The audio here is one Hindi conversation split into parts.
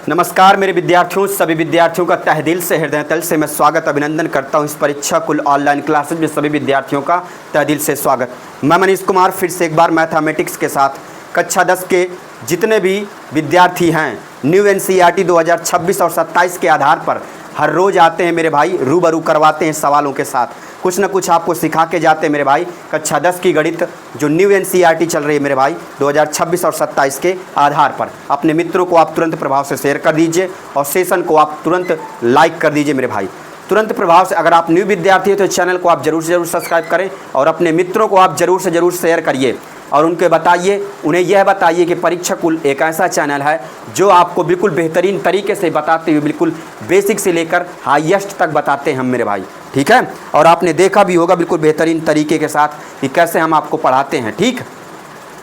नमस्कार मेरे विद्यार्थियों, सभी विद्यार्थियों का तहे दिल से हृदय तल से मैं स्वागत अभिनंदन करता हूं। इस परीक्षा कुल ऑनलाइन क्लासेज में सभी विद्यार्थियों का तहे दिल से स्वागत। मैं मनीष कुमार फिर से एक बार मैथमेटिक्स के साथ कक्षा 10 के जितने भी विद्यार्थी हैं न्यू एनसीईआरटी 2026 और 27 के आधार पर हर रोज़ आते हैं मेरे भाई, रूबरू करवाते हैं सवालों के साथ, कुछ न कुछ आपको सिखा के जाते हैं मेरे भाई। कक्षा 10 की गणित जो न्यू एनसीईआरटी चल रही है मेरे भाई 2026 और 27 के आधार पर अपने मित्रों को आप तुरंत प्रभाव से शेयर कर दीजिए और सेशन को आप तुरंत लाइक कर दीजिए मेरे भाई। तुरंत प्रभाव से अगर आप न्यू विद्यार्थी हैं तो चैनल को आप जरूर से जरूर सब्सक्राइब करें और अपने मित्रों को आप जरूर से जरूर शेयर करिए और उनके बताइए, उन्हें यह बताइए कि परीक्षा कुल एक ऐसा चैनल है जो आपको बिल्कुल बेहतरीन तरीके से बताते हुए बिल्कुल बेसिक से लेकर हाईएस्ट तक बताते हैं हम मेरे भाई, ठीक है। और आपने देखा भी होगा बिल्कुल बेहतरीन तरीके के साथ कि कैसे हम आपको पढ़ाते हैं, ठीक।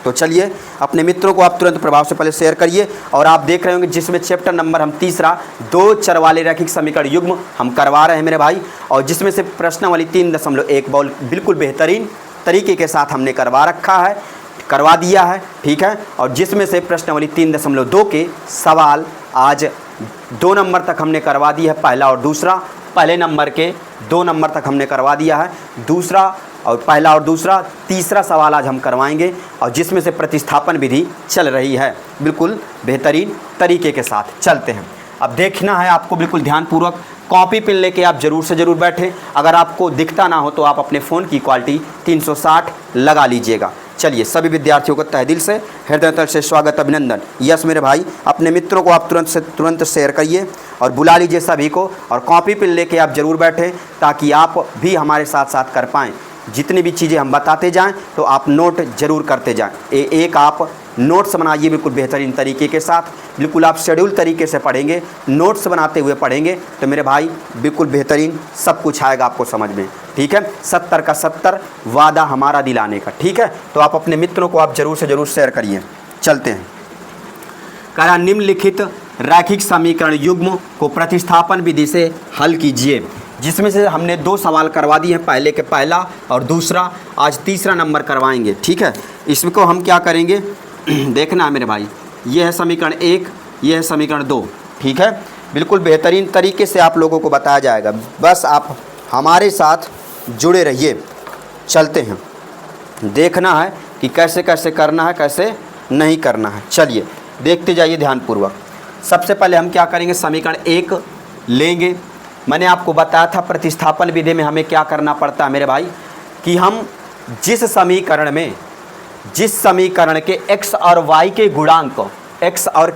तो चलिए अपने मित्रों को आप तुरंत प्रभाव से पहले शेयर करिए। और आप देख रहे होंगे जिसमें चैप्टर नंबर हम तीसरा 2 चर वाले रैखिक समीकरण युग्म हम करवा रहे हैं मेरे भाई, और जिसमें से प्रश्नावली 3.1 बॉल बिल्कुल बेहतरीन तरीके के साथ हमने करवा दिया है, ठीक है। और जिसमें से प्रश्नावली 3.2 के सवाल आज 2 नंबर तक हमने करवा दिया है, पहला और दूसरा। पहले नंबर के 2 नंबर तक हमने करवा दिया है, दूसरा और पहला और दूसरा, तीसरा सवाल आज हम करवाएंगे और जिसमें से प्रतिस्थापन विधि चल रही है बिल्कुल बेहतरीन तरीके के साथ। चलते हैं, अब देखना है आपको बिल्कुल ध्यानपूर्वक। कॉपी पेन लेके आप जरूर से जरूर बैठें। अगर आपको दिखता ना हो तो आप अपने फ़ोन की क्वालिटी 360 लगा लीजिएगा। चलिए सभी विद्यार्थियों को तहे दिल से हृदय तल से स्वागत अभिनंदन। यस मेरे भाई, अपने मित्रों को आप तुरंत शेयर करिए और बुला लीजिए सभी को, और कॉपी पेन लेके आप जरूर बैठें ताकि आप भी हमारे साथ साथ कर पाएँ। जितनी भी चीज़ें हम बताते जाएं तो आप नोट जरूर करते जाएं। एक आप नोट्स बनाइए बिल्कुल बेहतरीन तरीके के साथ, बिल्कुल आप शेड्यूल तरीके से पढ़ेंगे, नोट्स बनाते हुए पढ़ेंगे तो मेरे भाई बिल्कुल बेहतरीन सब कुछ आएगा आपको समझ में, ठीक है। 70 का 70 वादा हमारा दिलाने का, ठीक है। तो आप अपने मित्रों को आप जरूर से जरूर शेयर करिए। चलते हैं, कह रहा निम्नलिखित रैखिक समीकरण युग्म को प्रतिस्थापन विधि से हल कीजिए, जिसमें से हमने 2 सवाल करवा दिए हैं, पहले के पहला और दूसरा, आज तीसरा नंबर करवाएंगे, ठीक है। इसको हम क्या करेंगे देखना है मेरे भाई। ये है समीकरण 1, ये है समीकरण 2, ठीक है। बिल्कुल बेहतरीन तरीके से आप लोगों को बताया जाएगा, बस आप हमारे साथ जुड़े रहिए। चलते हैं, देखना है कि कैसे कैसे करना है, कैसे नहीं करना है। चलिए देखते जाइए ध्यानपूर्वक। सबसे पहले हम क्या करेंगे, समीकरण 1 लेंगे। मैंने आपको बताया था प्रतिस्थापन विधि में हमें क्या करना पड़ता है मेरे भाई, कि हम जिस समीकरण के x और y के गुणांक, x और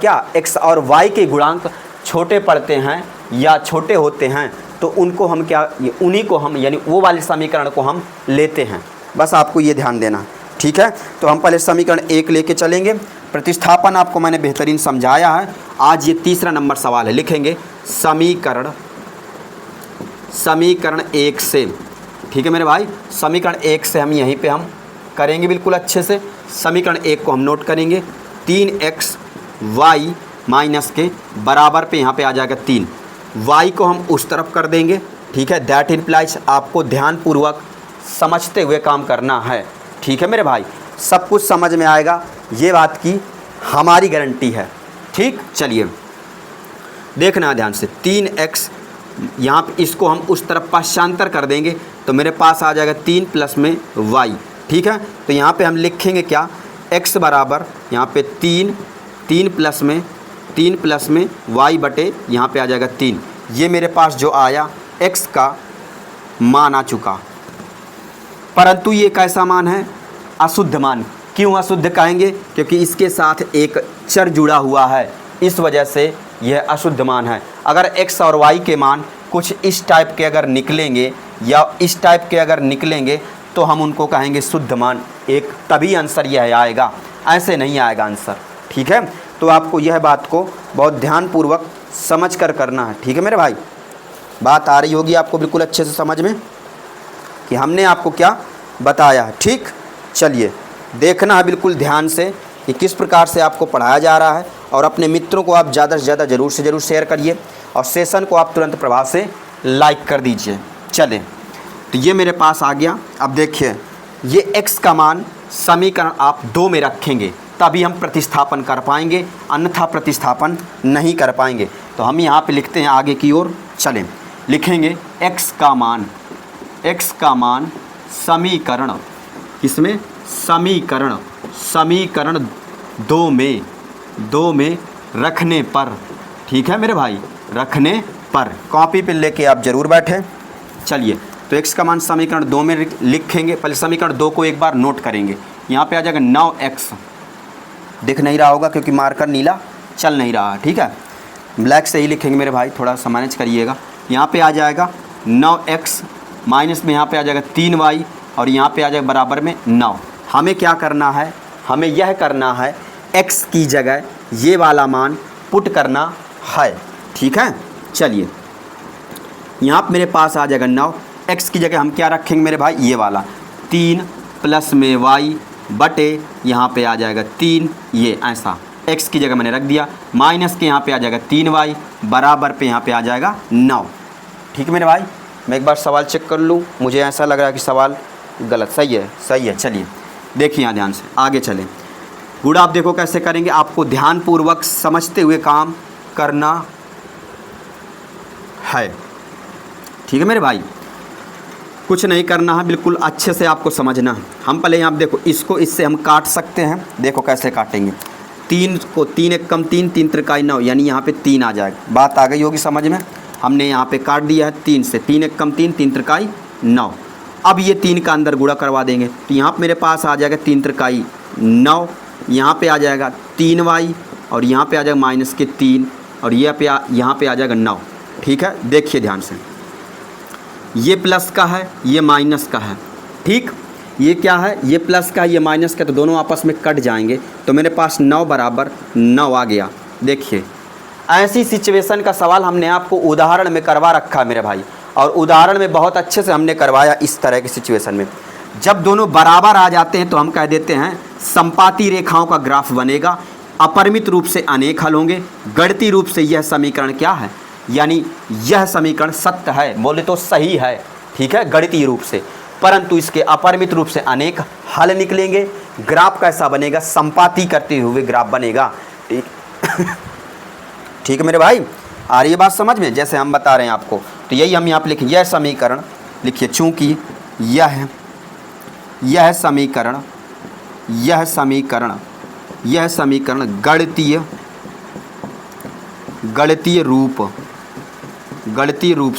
y के गुणांक छोटे पड़ते हैं या छोटे होते हैं तो उनको हम उन्हीं को हम यानी वो वाले समीकरण को हम लेते हैं। बस आपको ये ध्यान देना, ठीक है। तो हम पहले समीकरण 1 लेके चलेंगे। प्रतिस्थापन आपको मैंने बेहतरीन समझाया है। आज ये तीसरा नंबर सवाल है, लिखेंगे समीकरण 1 से, ठीक है मेरे भाई। समीकरण 1 से हम यहीं पे हम करेंगे बिल्कुल अच्छे से। समीकरण 1 को हम नोट करेंगे, 3x y माइनस के बराबर पे यहाँ पे आ जाएगा 3, y को हम उस तरफ कर देंगे, ठीक है। दैट इम्प्लाइज आपको ध्यानपूर्वक समझते हुए काम करना है, ठीक है मेरे भाई। सब कुछ समझ में आएगा, ये बात की हमारी गारंटी है, ठीक। चलिए देखना ध्यान से, 3x यहाँ पे इसको हम उस तरफ पाशांतर कर देंगे तो मेरे पास आ जाएगा 3 प्लस में y, ठीक है। तो यहाँ पे हम लिखेंगे क्या, x बराबर यहाँ पे 3 प्लस में y बटे यहाँ पे आ जाएगा 3। ये मेरे पास जो आया x का मान आ चुका, परंतु ये कैसा मान है, अशुद्ध मान। क्यों अशुद्ध कहेंगे, क्योंकि इसके साथ एक चर जुड़ा हुआ है, इस वजह से यह अशुद्ध मान है। अगर x और y के मान कुछ इस टाइप के अगर निकलेंगे या इस टाइप के अगर निकलेंगे तो हम उनको कहेंगे शुद्ध मान, एक तभी आंसर यह आएगा, ऐसे नहीं आएगा आंसर, ठीक है। तो आपको यह बात को बहुत ध्यानपूर्वक समझ कर करना है, ठीक है मेरे भाई। बात आ रही होगी आपको बिल्कुल अच्छे से समझ में कि हमने आपको क्या बताया है, ठीक। चलिए देखना है बिल्कुल ध्यान से कि किस प्रकार से आपको पढ़ाया जा रहा है, और अपने मित्रों को आप ज़्यादा से ज़्यादा ज़रूर से ज़रूर शेयर करिए और सेशन को आप तुरंत प्रभाव से लाइक कर दीजिए। चलें, तो ये मेरे पास आ गया। अब देखिए, ये x का मान समीकरण आप 2 में रखेंगे, तभी हम प्रतिस्थापन कर पाएंगे, अन्यथा प्रतिस्थापन नहीं कर पाएंगे। तो हम यहाँ पे लिखते हैं, आगे की ओर चलें, लिखेंगे x का मान समीकरण, इसमें समीकरण 2 में रखने पर, ठीक है मेरे भाई, रखने पर। कॉपी पे लेके आप ज़रूर बैठें। चलिए, तो x का मान समीकरण 2 में लिखेंगे। पहले समीकरण 2 को एक बार नोट करेंगे। यहाँ पे आ जाएगा 9x, दिख नहीं रहा होगा क्योंकि मार्कर नीला चल नहीं रहा है, ठीक है, ब्लैक से ही लिखेंगे मेरे भाई, थोड़ा सा मैनेज करिएगा। यहाँ पे आ जाएगा 9x, माइनस में यहाँ पे आ जाएगा 3y, और यहाँ पे आ जाएगा बराबर में 9। हमें क्या करना है, हमें यह करना है x की जगह ये वाला मान पुट करना है, ठीक है। चलिए, यहाँ पे मेरे पास आ जाएगा 9, x की जगह हम क्या रखेंगे मेरे भाई, ये वाला 3 प्लस में y बटे यहाँ पे आ जाएगा 3, ये ऐसा x की जगह मैंने रख दिया, माइनस के यहाँ पे आ जाएगा 3y, बराबर पे यहाँ पे आ जाएगा 9। ठीक है मेरे भाई, मैं एक बार सवाल चेक कर लूँ, मुझे ऐसा लग रहा है कि सवाल गलत, सही है। चलिए देखिए यहाँ ध्यान से आगे चलें। गुड़ा आप देखो कैसे करेंगे, आपको ध्यानपूर्वक समझते हुए काम करना है, ठीक है मेरे भाई, कुछ नहीं करना है, बिल्कुल अच्छे से आपको समझना है। हम पहले यहाँ देखो, इसको इससे हम काट सकते हैं, देखो कैसे काटेंगे। 3 को 3 एक कम 3, 3 त्रिकाई 9, यानी यहाँ पे 3 आ जाएगा। बात आ गई होगी समझ में, हमने यहाँ पे काट दिया है 3 से, 3 एक कम 3, 3 त्रिकाई 9। अब ये 3 का अंदर गुणा करवा देंगे, तो यहाँ पे मेरे पास आ जाएगा 3 त्रिकाई 9, यहाँ पे आ जाएगा 3y, और यहाँ पे आ जाएगा माइनस के 3, और यहाँ पे आ जाएगा 9। ठीक है, देखिए ध्यान से, ये प्लस का है, ये माइनस का है, ठीक, ये क्या है, ये प्लस का है, ये माइनस का, तो दोनों आपस में कट जाएंगे, तो मेरे पास 9 बराबर 9 आ गया। देखिए, ऐसी सिचुएशन का सवाल हमने आपको उदाहरण में करवा रखा है मेरे भाई, और उदाहरण में बहुत अच्छे से हमने करवाया। इस तरह की सिचुएशन में जब दोनों बराबर आ जाते हैं तो हम कह देते हैं समपाती रेखाओं का ग्राफ बनेगा, अपरिमित रूप से अनेक हल होंगे, गणितीय रूप से यह समीकरण क्या है, यानी यह समीकरण सत्य है, बोले तो सही है, ठीक है, गणितीय रूप से, परंतु इसके अपरिमित रूप से अनेक हल निकलेंगे। ग्राफ कैसा बनेगा, संपाती करते हुए ग्राफ बनेगा, ठीक ठीक है मेरे भाई, आ रही है बात समझ में, जैसे हम बता रहे हैं आपको। तो यही हम यहाँ पे लिखें, यह समीकरण लिखिए, चूँकि यह समीकरण गणितीय रूप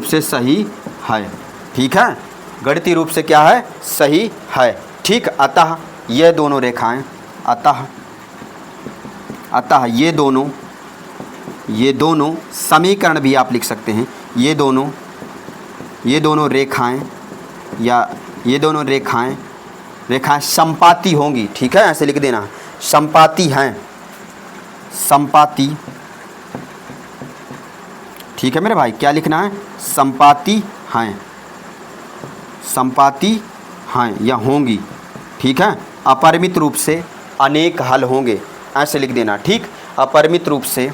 से सही है, ठीक है, गणितीय रूप से क्या है, सही है, ठीक। अतः ये दोनों रेखाएं, अतः ये दोनों समीकरण भी आप लिख सकते हैं, ये दोनों रेखाएं, या ये दोनों रेखाएं संपाती होंगी, ठीक है, ऐसे लिख देना, संपाती हैं, ठीक है मेरे भाई, क्या लिखना है, संपाती हैं या होंगी, ठीक है, अपरिमित रूप से अनेक हल होंगे, ऐसे लिख देना, ठीक, अपरिमित रूप से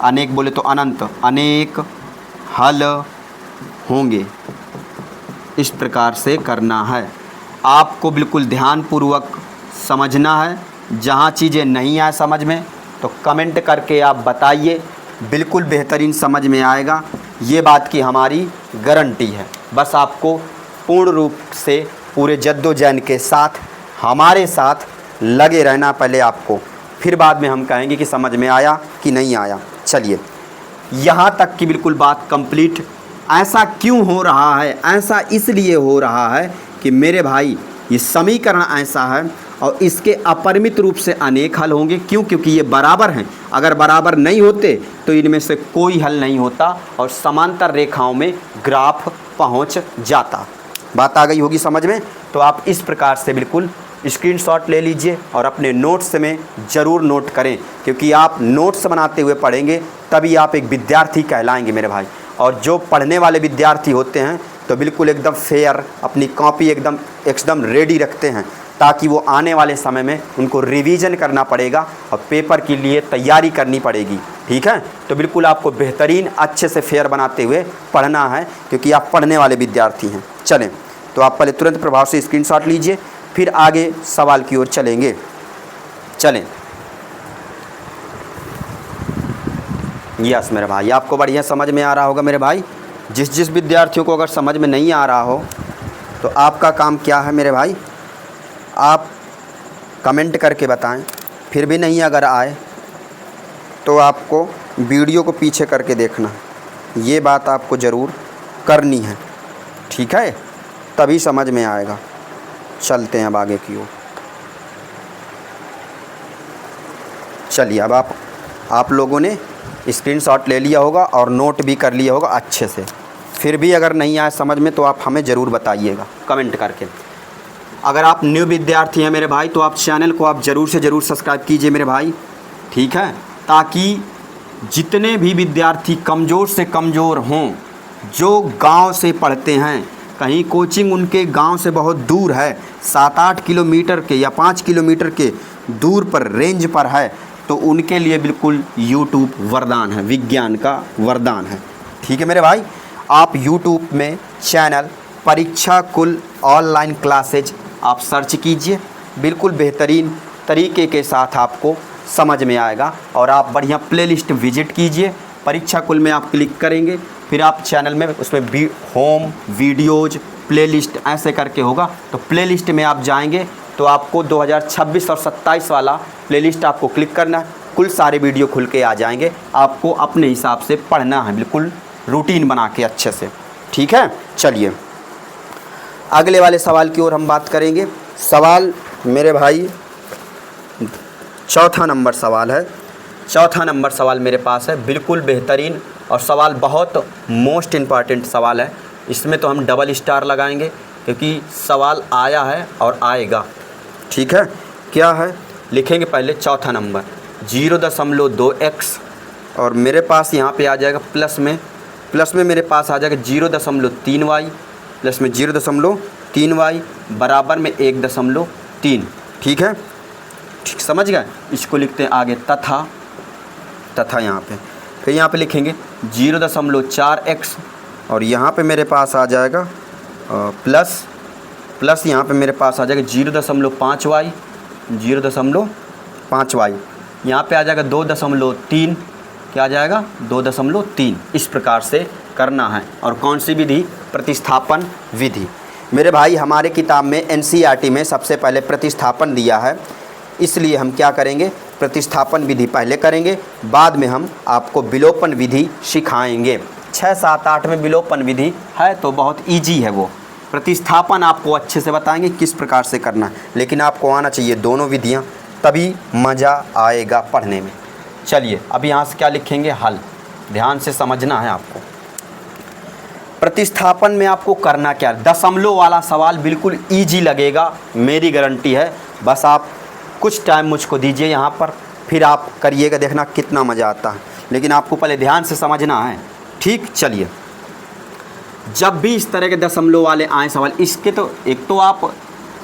अनेक बोले तो अनंत, अनेक हल होंगे। इस प्रकार से करना है, आपको बिल्कुल ध्यानपूर्वक समझना है। जहाँ चीज़ें नहीं आए समझ में तो कमेंट करके आप बताइए, बिल्कुल बेहतरीन समझ में आएगा, ये बात की हमारी गारंटी है। बस आपको पूर्ण रूप से पूरे जद्दोजहद के साथ हमारे साथ लगे रहना पहले आपको, फिर बाद में हम कहेंगे कि समझ में आया कि नहीं आया। चलिए, यहाँ तक की बिल्कुल बात कंप्लीट। ऐसा क्यों हो रहा है, ऐसा इसलिए हो रहा है कि मेरे भाई ये समीकरण ऐसा है और इसके अपरिमित रूप से अनेक हल होंगे। क्यों? क्योंकि ये बराबर हैं। अगर बराबर नहीं होते तो इनमें से कोई हल नहीं होता और समांतर रेखाओं में ग्राफ पहुंच जाता। बात आ गई होगी समझ में? तो आप इस प्रकार से बिल्कुल स्क्रीनशॉट ले लीजिए और अपने नोट्स में ज़रूर नोट करें, क्योंकि आप नोट्स बनाते हुए पढ़ेंगे तभी आप एक विद्यार्थी कहलाएंगे मेरे भाई। और जो पढ़ने वाले विद्यार्थी होते हैं तो बिल्कुल एकदम फेयर, अपनी कॉपी एकदम रेडी रखते हैं, ताकि वो आने वाले समय में उनको रिवीजन करना पड़ेगा और पेपर के लिए तैयारी करनी पड़ेगी। ठीक है, तो बिल्कुल आपको बेहतरीन अच्छे से फेयर बनाते हुए पढ़ना है, क्योंकि आप पढ़ने वाले विद्यार्थी हैं। चलें, तो आप पहले तुरंत प्रभाव से स्क्रीनशॉट लीजिए, फिर आगे सवाल की ओर चलेंगे। चलें, यस मेरे भाई, आपको बढ़िया समझ में आ रहा होगा मेरे भाई। जिस विद्यार्थियों को अगर समझ में नहीं आ रहा हो तो आपका काम क्या है मेरे भाई, आप कमेंट करके बताएं। फिर भी नहीं अगर आए तो आपको वीडियो को पीछे करके देखना, ये बात आपको ज़रूर करनी है। ठीक है, तभी समझ में आएगा। चलते हैं अब आगे की ओर। चलिए, अब आप लोगों ने स्क्रीनशॉट ले लिया होगा और नोट भी कर लिया होगा अच्छे से। फिर भी अगर नहीं आए समझ में तो आप हमें ज़रूर बताइएगा कमेंट करके। अगर आप न्यू विद्यार्थी हैं मेरे भाई तो आप चैनल को आप ज़रूर से ज़रूर सब्सक्राइब कीजिए मेरे भाई। ठीक है, ताकि जितने भी विद्यार्थी कमज़ोर से कमज़ोर हों, जो गांव से पढ़ते हैं, कहीं कोचिंग उनके गांव से बहुत दूर है, 7-8 किलोमीटर के या 5 किलोमीटर के दूर पर रेंज पर है, तो उनके लिए बिल्कुल यूट्यूब वरदान है, विज्ञान का वरदान है। ठीक है मेरे भाई, आप यूट्यूब में चैनल परीक्षा कुल ऑनलाइन क्लासेज आप सर्च कीजिए, बिल्कुल बेहतरीन तरीके के साथ आपको समझ में आएगा। और आप बढ़िया प्लेलिस्ट विजिट कीजिए, परीक्षा कुल में आप क्लिक करेंगे, फिर आप चैनल में उसमें होम वीडियोज़ प्लेलिस्ट ऐसे करके होगा, तो प्लेलिस्ट में आप जाएंगे तो आपको 2026 और 27 वाला प्लेलिस्ट आपको क्लिक करना है, कुल सारे वीडियो खुल के आ जाएंगे। आपको अपने हिसाब से पढ़ना है, बिल्कुल रूटीन बना के अच्छे से। ठीक है, चलिए अगले वाले सवाल की ओर हम बात करेंगे। सवाल मेरे भाई चौथा नंबर सवाल है। चौथा नंबर सवाल मेरे पास है, बिल्कुल बेहतरीन और सवाल बहुत मोस्ट इम्पॉर्टेंट सवाल है। इसमें तो हम डबल स्टार लगाएंगे क्योंकि सवाल आया है और आएगा। ठीक है, क्या है लिखेंगे पहले चौथा नंबर 0.2x और मेरे पास यहाँ पे आ जाएगा प्लस में मेरे पास आ जाएगा 0.3y प्लस में 0.3y बराबर में 1.3। ठीक है, ठीक समझ गए। इसको लिखते हैं आगे तथा यहाँ पे, फिर यहाँ पे लिखेंगे 0.4x और यहाँ पे मेरे पास आ जाएगा प्लस यहाँ पे मेरे पास आ जाएगा 0.5y 0.5y यहाँ पे आ जाएगा 2.3, क्या आ जाएगा 2.3। इस प्रकार से करना है। और कौन सी विधि, प्रतिस्थापन विधि। मेरे भाई हमारे किताब में NCERT में सबसे पहले प्रतिस्थापन दिया है, इसलिए हम क्या करेंगे, प्रतिस्थापन विधि पहले करेंगे, बाद में हम आपको विलोपन विधि सिखाएंगे। 6, 7, 8 में विलोपन विधि है तो बहुत इजी है वो। प्रतिस्थापन आपको अच्छे से बताएंगे किस प्रकार से करना है, लेकिन आपको आना चाहिए दोनों विधियां, तभी मज़ा आएगा पढ़ने में। चलिए अब यहाँ से क्या लिखेंगे, हल। ध्यान से समझना है आपको। प्रतिस्थापन में आपको करना क्या है, दशमलव वाला सवाल बिल्कुल ईजी लगेगा, मेरी गारंटी है। बस आप कुछ टाइम मुझको दीजिए यहाँ पर, फिर आप करिएगा, देखना कितना मज़ा आता है। लेकिन आपको पहले ध्यान से समझना है। ठीक, चलिए जब भी इस तरह के दशमलव वाले आए सवाल, इसके तो एक तो आप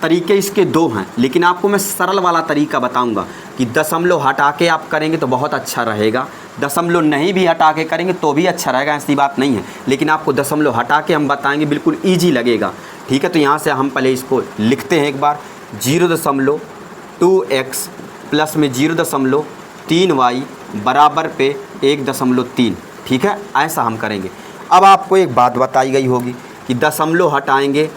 तरीके इसके दो हैं, लेकिन आपको मैं सरल वाला तरीका बताऊंगा कि दशमलव हटा के आप करेंगे तो बहुत अच्छा रहेगा, दशमलव नहीं भी हटा के करेंगे तो भी अच्छा रहेगा, ऐसी बात नहीं है। लेकिन आपको दशमलव हटा के हम बताएंगे, बिल्कुल ईजी लगेगा। ठीक है, तो यहाँ से हम पहले इसको लिखते हैं एक बार, 0.2x प्लस में 0.3y बराबर पे 1.3। ठीक है, ऐसा हम करेंगे। अब आपको एक बात बताई गई होगी कि दशमलव हटाएंगे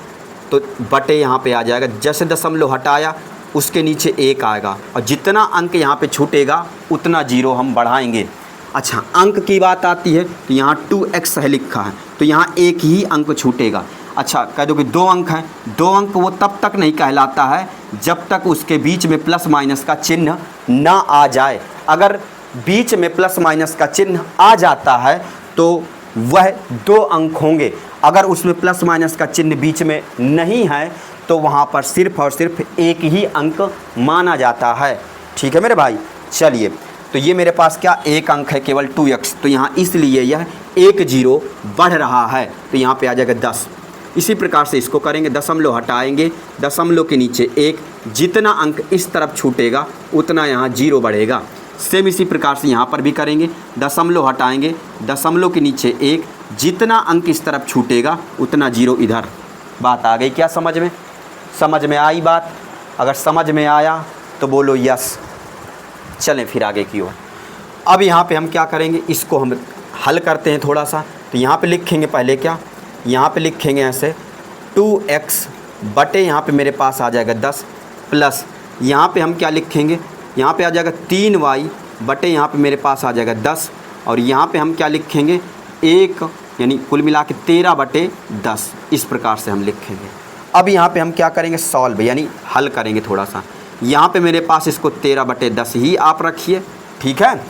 तो बटे यहाँ पे आ जाएगा, जैसे दशमलव हटाया उसके नीचे 1 आएगा और जितना अंक यहाँ पे छूटेगा उतना 0 हम बढ़ाएंगे। अच्छा, अंक की बात आती है तो यहाँ 2x है लिखा है, तो यहाँ 1 ही अंक छूटेगा। अच्छा, कह दो कि 2 अंक हैं, 2 अंक वो तब तक नहीं कहलाता है जब तक उसके बीच में प्लस माइनस का चिन्ह ना आ जाए। अगर बीच में प्लस माइनस का चिन्ह आ जाता है तो वह 2 अंक होंगे। अगर उसमें प्लस माइनस का चिन्ह बीच में नहीं है तो वहाँ पर सिर्फ और सिर्फ 1 ही अंक माना जाता है। ठीक है मेरे भाई, चलिए तो ये मेरे पास क्या 1 अंक है केवल 2x, तो यहाँ इसलिए यह 1 0 बढ़ रहा है, तो यहाँ पे आ जाएगा 10। इसी प्रकार से इसको करेंगे, दशमलव हटाएंगे, दशमलव के नीचे 1, जितना अंक इस तरफ छूटेगा उतना यहाँ 0 बढ़ेगा। सेम इसी प्रकार से यहाँ पर भी करेंगे, दशमलव हटाएंगे, दशमलव के नीचे 1, जितना अंक इस तरफ छूटेगा उतना 0 इधर। बात आ गई क्या समझ में? समझ में आई बात? अगर समझ में आया तो बोलो यस। चलें फिर आगे की ओर। अब यहाँ पे हम क्या करेंगे, इसको हम हल करते हैं थोड़ा सा। तो यहाँ पे लिखेंगे पहले क्या, यहाँ पे लिखेंगे ऐसे 2x बटे यहाँ पे मेरे पास आ जाएगा 10 प्लस यहाँ पे हम क्या लिखेंगे, यहाँ पे आ जाएगा 3y बटे यहाँ पे मेरे पास आ जाएगा 10 और यहाँ पे हम क्या लिखेंगे 1, यानी कुल मिला के 13 बटे 10। इस प्रकार से हम लिखेंगे। अब यहाँ पे हम क्या करेंगे, सॉल्व यानी हल करेंगे थोड़ा सा। यहाँ पे मेरे पास इसको 13 बटे 10 ही आप रखिए, ठीक है।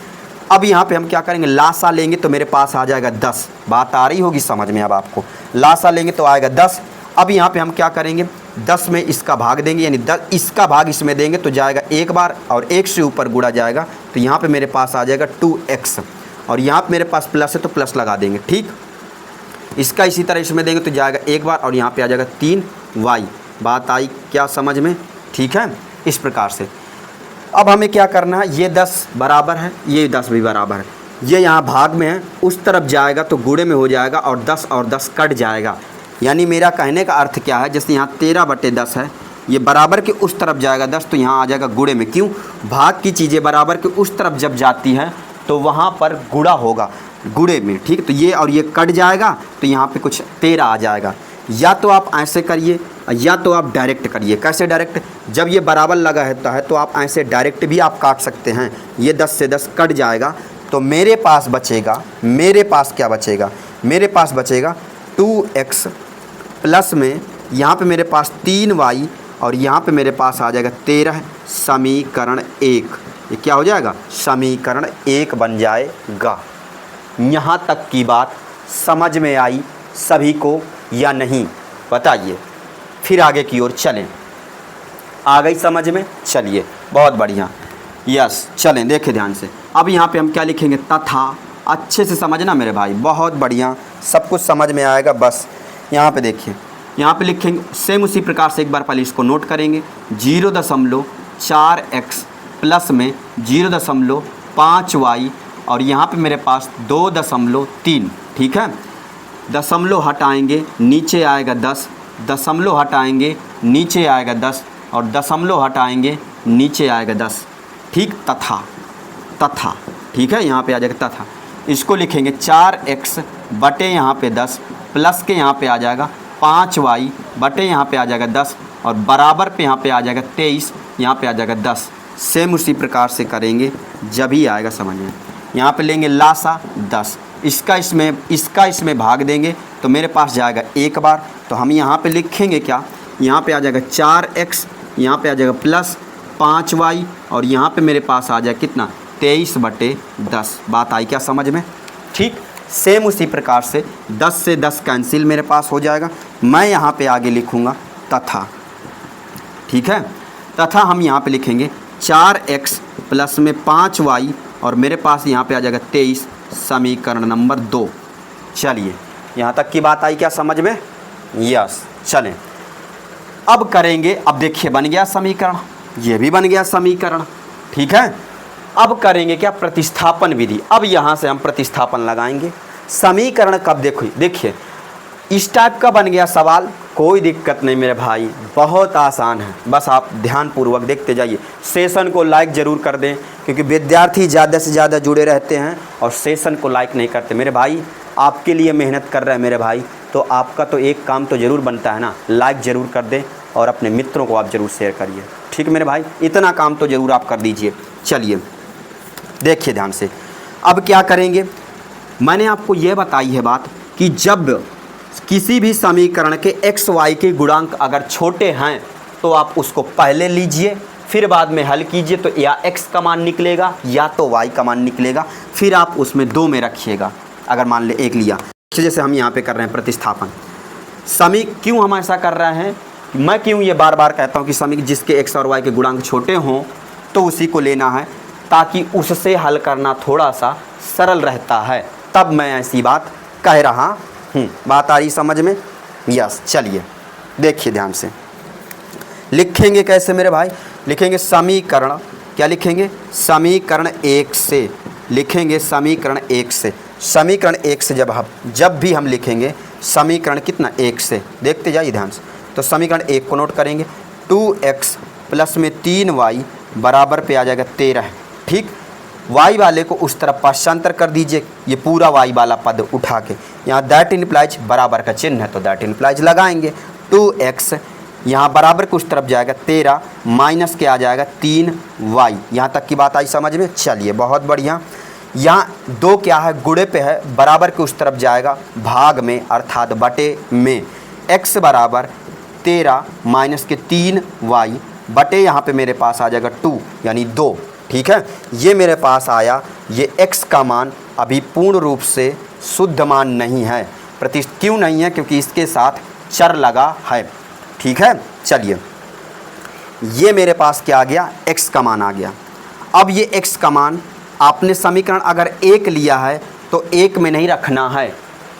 अब यहाँ पे हम क्या करेंगे, लासा लेंगे तो मेरे पास आ जाएगा 10। बात आ रही होगी समझ में अब आपको। लासा लेंगे तो आएगा 10। अब यहाँ पे हम क्या करेंगे, 10 में इसका भाग देंगे, यानी 10 इसका भाग इसमें देंगे तो जाएगा 1 बार और 1 से ऊपर गुणा जाएगा। तो यहाँ पे मेरे पास आ जाएगा 2x और यहाँ पे मेरे पास प्लस है तो प्लस लगा देंगे, ठीक। इसका इसी तरह इसमें देंगे तो जाएगा 1 बार और यहाँ पे आ जाएगा 3y। बात आई क्या समझ में? ठीक है। इस प्रकार से अब हमें क्या करना है, ये 10 बराबर है, ये 10 भी बराबर है, ये यहाँ भाग में है, उस तरफ जाएगा तो गुणे में हो जाएगा और 10 कट जाएगा। यानी मेरा कहने का अर्थ क्या है, जैसे यहाँ 13 बटे 10 है, ये बराबर के उस तरफ जाएगा 10 तो यहाँ आ जाएगा गुणे में। क्यों? भाग की चीज़ें बराबर के उस तरफ जब जाती हैं तो वहाँ पर गुणा होगा, गुणे में, ठीक। तो ये और ये कट जाएगा तो यहाँ पे कुछ 13 आ जाएगा। या तो आप ऐसे करिए या तो आप डायरेक्ट करिए। कैसे डायरेक्ट? जब ये बराबर लगा रहता है तो आप ऐसे डायरेक्ट भी आप काट सकते हैं। ये 10 से 10 कट जाएगा तो मेरे पास बचेगा, मेरे पास क्या बचेगा, मेरे पास बचेगा 2x प्लस में यहाँ पे मेरे पास 3y और यहाँ पे मेरे पास आ जाएगा 13, समीकरण 1। ये क्या हो जाएगा, समीकरण 1 बन जाएगा। यहाँ तक की बात समझ में आई सभी को या नहीं, बताइए। फिर आगे की ओर चलें। आ गई समझ में? चलिए बहुत बढ़िया, यस। चलें देखें ध्यान से। अब यहाँ पे हम क्या लिखेंगे, तथा। अच्छे से समझना मेरे भाई, बहुत बढ़िया, सब कुछ समझ में आएगा। बस यहाँ पे देखिए, यहाँ पे लिखेंगे सेम उसी प्रकार से। एक बार पहले इसको नोट करेंगे, 0.4x प्लस में 0.5y और यहाँ पे मेरे पास 2.3, ठीक है। दशमलव हटाएंगे नीचे आएगा 10, दशमलव हटाएंगे नीचे आएगा 10 और दशमलव हटाएंगे नीचे आएगा 10, ठीक। तथा, तथा, ठीक है। यहाँ पे आ जाएगा तथा। इसको लिखेंगे 4x बटे यहाँ पे 10 प्लस के यहाँ पे आ जाएगा 5y बटे यहाँ पे आ जाएगा 10 और बराबर पे यहाँ पे आ जाएगा 23, यहाँ पे आ जाएगा 10। सेम उसी प्रकार से करेंगे जब ही आएगा समझ में। यहाँ पे लेंगे लासा 10, इसका इसमें भाग देंगे तो मेरे पास जाएगा 1 बार। तो हम यहाँ पे लिखेंगे क्या, यहाँ पे आ जाएगा 4x, यहाँ पे आ जाएगा प्लस 5y और यहाँ पे मेरे पास आ जाएगा कितना, 23 बटे 10। बात आई क्या समझ में? ठीक। सेम उसी प्रकार से 10 से 10 कैंसिल मेरे पास हो जाएगा। मैं यहाँ पे आगे लिखूँगा तथा, ठीक है। तथा हम यहाँ पे लिखेंगे 4x प्लस में 5y और मेरे पास यहाँ पे आ जाएगा 23, समीकरण नंबर 2। चलिए यहाँ तक की बात आई क्या समझ में? यस। चलें अब करेंगे। अब देखिए बन गया समीकरण, ये भी बन गया समीकरण, ठीक है। अब करेंगे क्या, प्रतिस्थापन विधि। अब यहाँ से हम प्रतिस्थापन लगाएंगे। समीकरण कब, देखिए इस टाइप का बन गया सवाल, कोई दिक्कत नहीं मेरे भाई, बहुत आसान है। बस आप ध्यानपूर्वक देखते जाइए। सेशन को लाइक ज़रूर कर दें क्योंकि विद्यार्थी ज़्यादा से ज़्यादा जुड़े रहते हैं और सेशन को लाइक नहीं करते। मेरे भाई आपके लिए मेहनत कर रहे हैं मेरे भाई, तो आपका तो एक काम तो ज़रूर बनता है ना, लाइक ज़रूर कर दें और अपने मित्रों को आप ज़रूर शेयर करिए, ठीक मेरे भाई। इतना काम तो ज़रूर आप कर दीजिए। चलिए देखिए ध्यान से। अब क्या करेंगे, मैंने आपको यह बताई है बात कि जब किसी भी समीकरण के x y के गुणांक अगर छोटे हैं तो आप उसको पहले लीजिए, फिर बाद में हल कीजिए तो या x का मान निकलेगा या तो y का मान निकलेगा, फिर आप उसमें 2 में रखिएगा। अगर मान ले 1 लिया, जैसे हम यहाँ पे कर रहे हैं प्रतिस्थापन। क्यों हम ऐसा कर रहे हैं, मैं क्यों ये बार बार कहता हूँ कि समीकरण जिसके x और y के गुणांक छोटे हों तो उसी को लेना है, ताकि उससे हल करना थोड़ा सा सरल रहता है। तब मैं ऐसी बात कह रहा हूँ। बात आ रही समझ में? यस, चलिए देखिए ध्यान से, लिखेंगे कैसे मेरे भाई, लिखेंगे समीकरण, क्या लिखेंगे, समीकरण 1 से, लिखेंगे समीकरण 1 से। समीकरण 1 से जब भी हम लिखेंगे समीकरण कितना 1 से, देखते जाइए ध्यान से। तो समीकरण 1 को नोट करेंगे, 2x प्लस में 3y बराबर पे आ जाएगा 13। ठीक, y वाले को उस तरफ पाशांतर कर दीजिए, ये पूरा y वाला पद उठा के, यहाँ दैट इम्प्लाइज बराबर का चिन्ह है तो दैट इम्प्लाइज लगाएंगे। 2x यहाँ बराबर को उस तरफ जाएगा 13 माइनस के आ जाएगा 3y। यहाँ तक की बात आई समझ में, चलिए बहुत बढ़िया। यहाँ 2 क्या है, गुणे पे है, बराबर के उस तरफ जाएगा भाग में अर्थात बटे में। x बराबर 13 माइनस के 3y बटे यहाँ पे मेरे पास आ जाएगा 2 यानी 2। ठीक है, ये मेरे पास आया। ये x का मान अभी पूर्ण रूप से शुद्ध मान नहीं है, क्यों नहीं है, क्योंकि इसके साथ चर लगा है। ठीक है, चलिए ये मेरे पास क्या आ गया, x का मान आ गया। अब ये x का मान आपने समीकरण अगर 1 लिया है तो 1 में नहीं रखना है,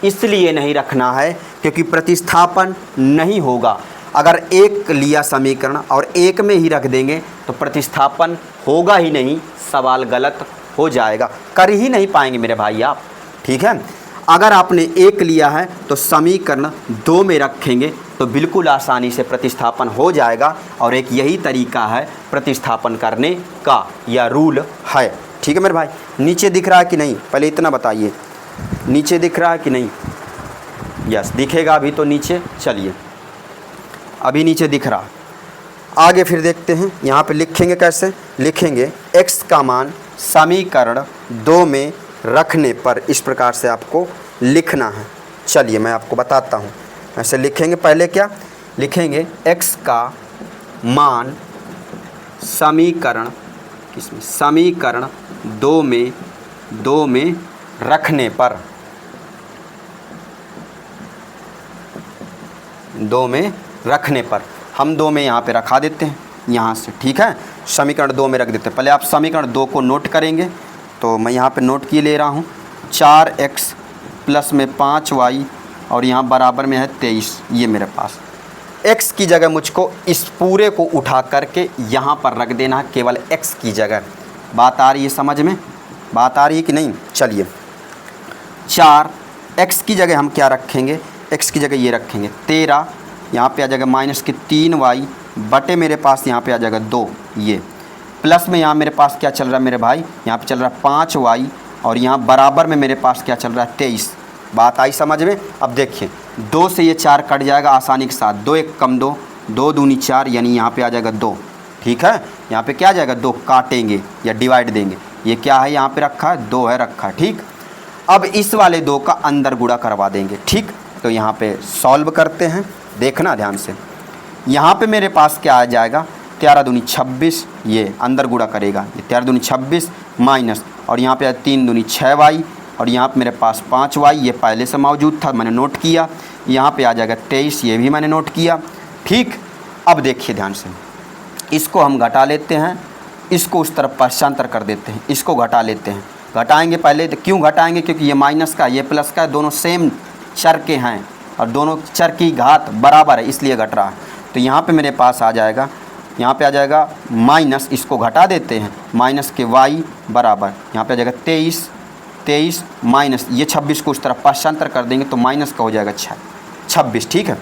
इसलिए नहीं रखना है क्योंकि प्रतिस्थापन नहीं होगा। अगर 1 लिया समीकरण और 1 में ही रख देंगे तो प्रतिस्थापन होगा ही नहीं, सवाल गलत हो जाएगा, कर ही नहीं पाएंगे मेरे भाई आप। ठीक है, अगर आपने 1 लिया है तो समीकरण 2 में रखेंगे तो बिल्कुल आसानी से प्रतिस्थापन हो जाएगा, और एक यही तरीका है प्रतिस्थापन करने का, यह रूल है। ठीक है मेरे भाई, नीचे दिख रहा है कि नहीं, पहले इतना बताइए, नीचे दिख रहा है कि नहीं? यस, दिखेगा अभी तो नीचे, चलिए अभी नीचे दिख रहा। आगे फिर देखते हैं, यहाँ पे लिखेंगे कैसे, लिखेंगे x का मान समीकरण 2 में रखने पर इस प्रकार से आपको लिखना है। चलिए मैं आपको बताता हूँ, ऐसे लिखेंगे। पहले क्या लिखेंगे, x का मान समीकरण किसमें, समीकरण 2 में रखने पर, 2 में रखने पर, हम 2 में यहाँ पे रखा देते हैं यहाँ से। ठीक है, समीकरण 2 में रख देते हैं। पहले आप समीकरण 2 को नोट करेंगे, तो मैं यहाँ पे नोट किए ले रहा हूँ। 4x प्लस में 5y और यहाँ बराबर में है 23। ये मेरे पास x की जगह मुझको इस पूरे को उठा करके यहाँ पर रख देना है, केवल x की जगह। बात आ रही है समझ में, बात आ रही है कि नहीं? चलिए 4x की जगह हम क्या रखेंगे, x की जगह ये रखेंगे 13, यहाँ पे आ जाएगा माइनस के 3y बटे मेरे पास यहाँ पे आ जाएगा 2। ये प्लस में यहाँ मेरे पास क्या चल रहा है मेरे भाई, यहाँ पे चल रहा है 5y और यहाँ बराबर में मेरे पास क्या चल रहा है 23। बात आई समझ में? अब देखिए 2 से ये 4 कट जाएगा आसानी के साथ, 2 1 कम 2, 2 दूनी 4 यानी यहाँ पे आ जाएगा 2। ठीक है, यहाँ पे क्या आ जाएगा 2, काटेंगे या डिवाइड देंगे। ये क्या है यहाँ पे रखा है, 2 है रखा। ठीक, अब इस वाले 2 का अंदर गुणा करवा देंगे। ठीक, तो यहाँ पे सॉल्व करते हैं, देखना ध्यान से। यहाँ पे मेरे पास क्या आ जाएगा, 13 दूनी 26, ये अंदर गुणा करेगा, ये 13 दूनी 26 माइनस, और यहाँ पे 3 दूनी 6y और यहाँ पे मेरे पास 5y, ये पहले से मौजूद था मैंने नोट किया। यहाँ पे आ जाएगा 23, ये भी मैंने नोट किया। ठीक, अब देखिए ध्यान से, इसको हम घटा लेते हैं, इसको उस तरफ पश्चांतर कर देते हैं, इसको घटा लेते हैं। घटाएंगे पहले, तो क्यों घटाएंगे, क्योंकि ये माइनस का ये प्लस का दोनों सेम चर के हैं और दोनों चर की घात बराबर है, इसलिए घट रहा है। तो यहाँ पे मेरे पास आ जाएगा, यहाँ पे आ जाएगा माइनस, इसको घटा देते हैं, माइनस के y बराबर यहाँ पे आ जाएगा 23 माइनस ये 26 को उस तरफ पश्चांतर कर देंगे तो माइनस का हो जाएगा 26। ठीक है,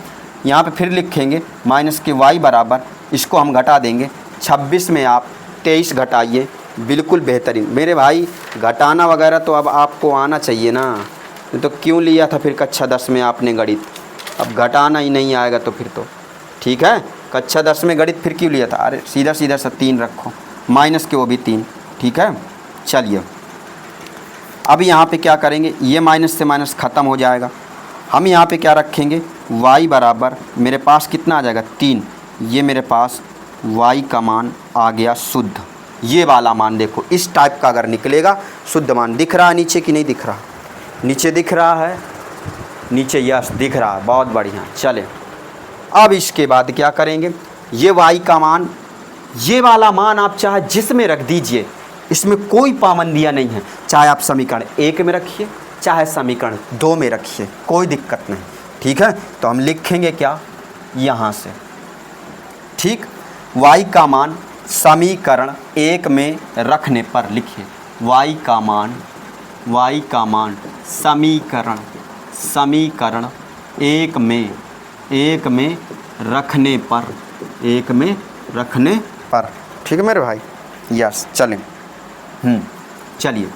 यहाँ पे फिर लिखेंगे माइनस के y बराबर, इसको हम घटा देंगे, 26 में आप 23 घटाइए, बिल्कुल बेहतरीन मेरे भाई। घटाना वगैरह तो अब आपको आना चाहिए ना, तो क्यों लिया था फिर कक्षा 10 में आपने गणित, अब घटाना ही नहीं आएगा तो फिर तो ठीक है, कक्षा 10 में गणित फिर क्यों लिया था? अरे सीधा सीधा सा 3 रखो, माइनस के वो भी 3। ठीक है, चलिए अब यहाँ पे क्या करेंगे, ये माइनस से माइनस ख़त्म हो जाएगा। हम यहाँ पे क्या रखेंगे, y बराबर मेरे पास कितना आ जाएगा 3, ये मेरे पास y का मान आ गया शुद्ध। ये वाला मान देखो इस टाइप का अगर निकलेगा, शुद्ध मान दिख रहा है नीचे कि नहीं दिख रहा? नीचे दिख रहा है, नीचे यस दिख रहा है, बहुत बढ़िया। चले अब इसके बाद क्या करेंगे, ये y का मान, ये वाला मान आप चाहे जिसमें रख दीजिए, इसमें कोई पाबंदियां नहीं है। चाहे आप समीकरण 1 में रखिए, चाहे समीकरण 2 में रखिए, कोई दिक्कत नहीं। ठीक है, तो हम लिखेंगे क्या यहाँ से, ठीक। y का मान समीकरण 1 में रखने पर लिखिए, y का मान समीकरण 1 में रखने पर, ठीक है मेरे भाई। यस, चलें। चलिए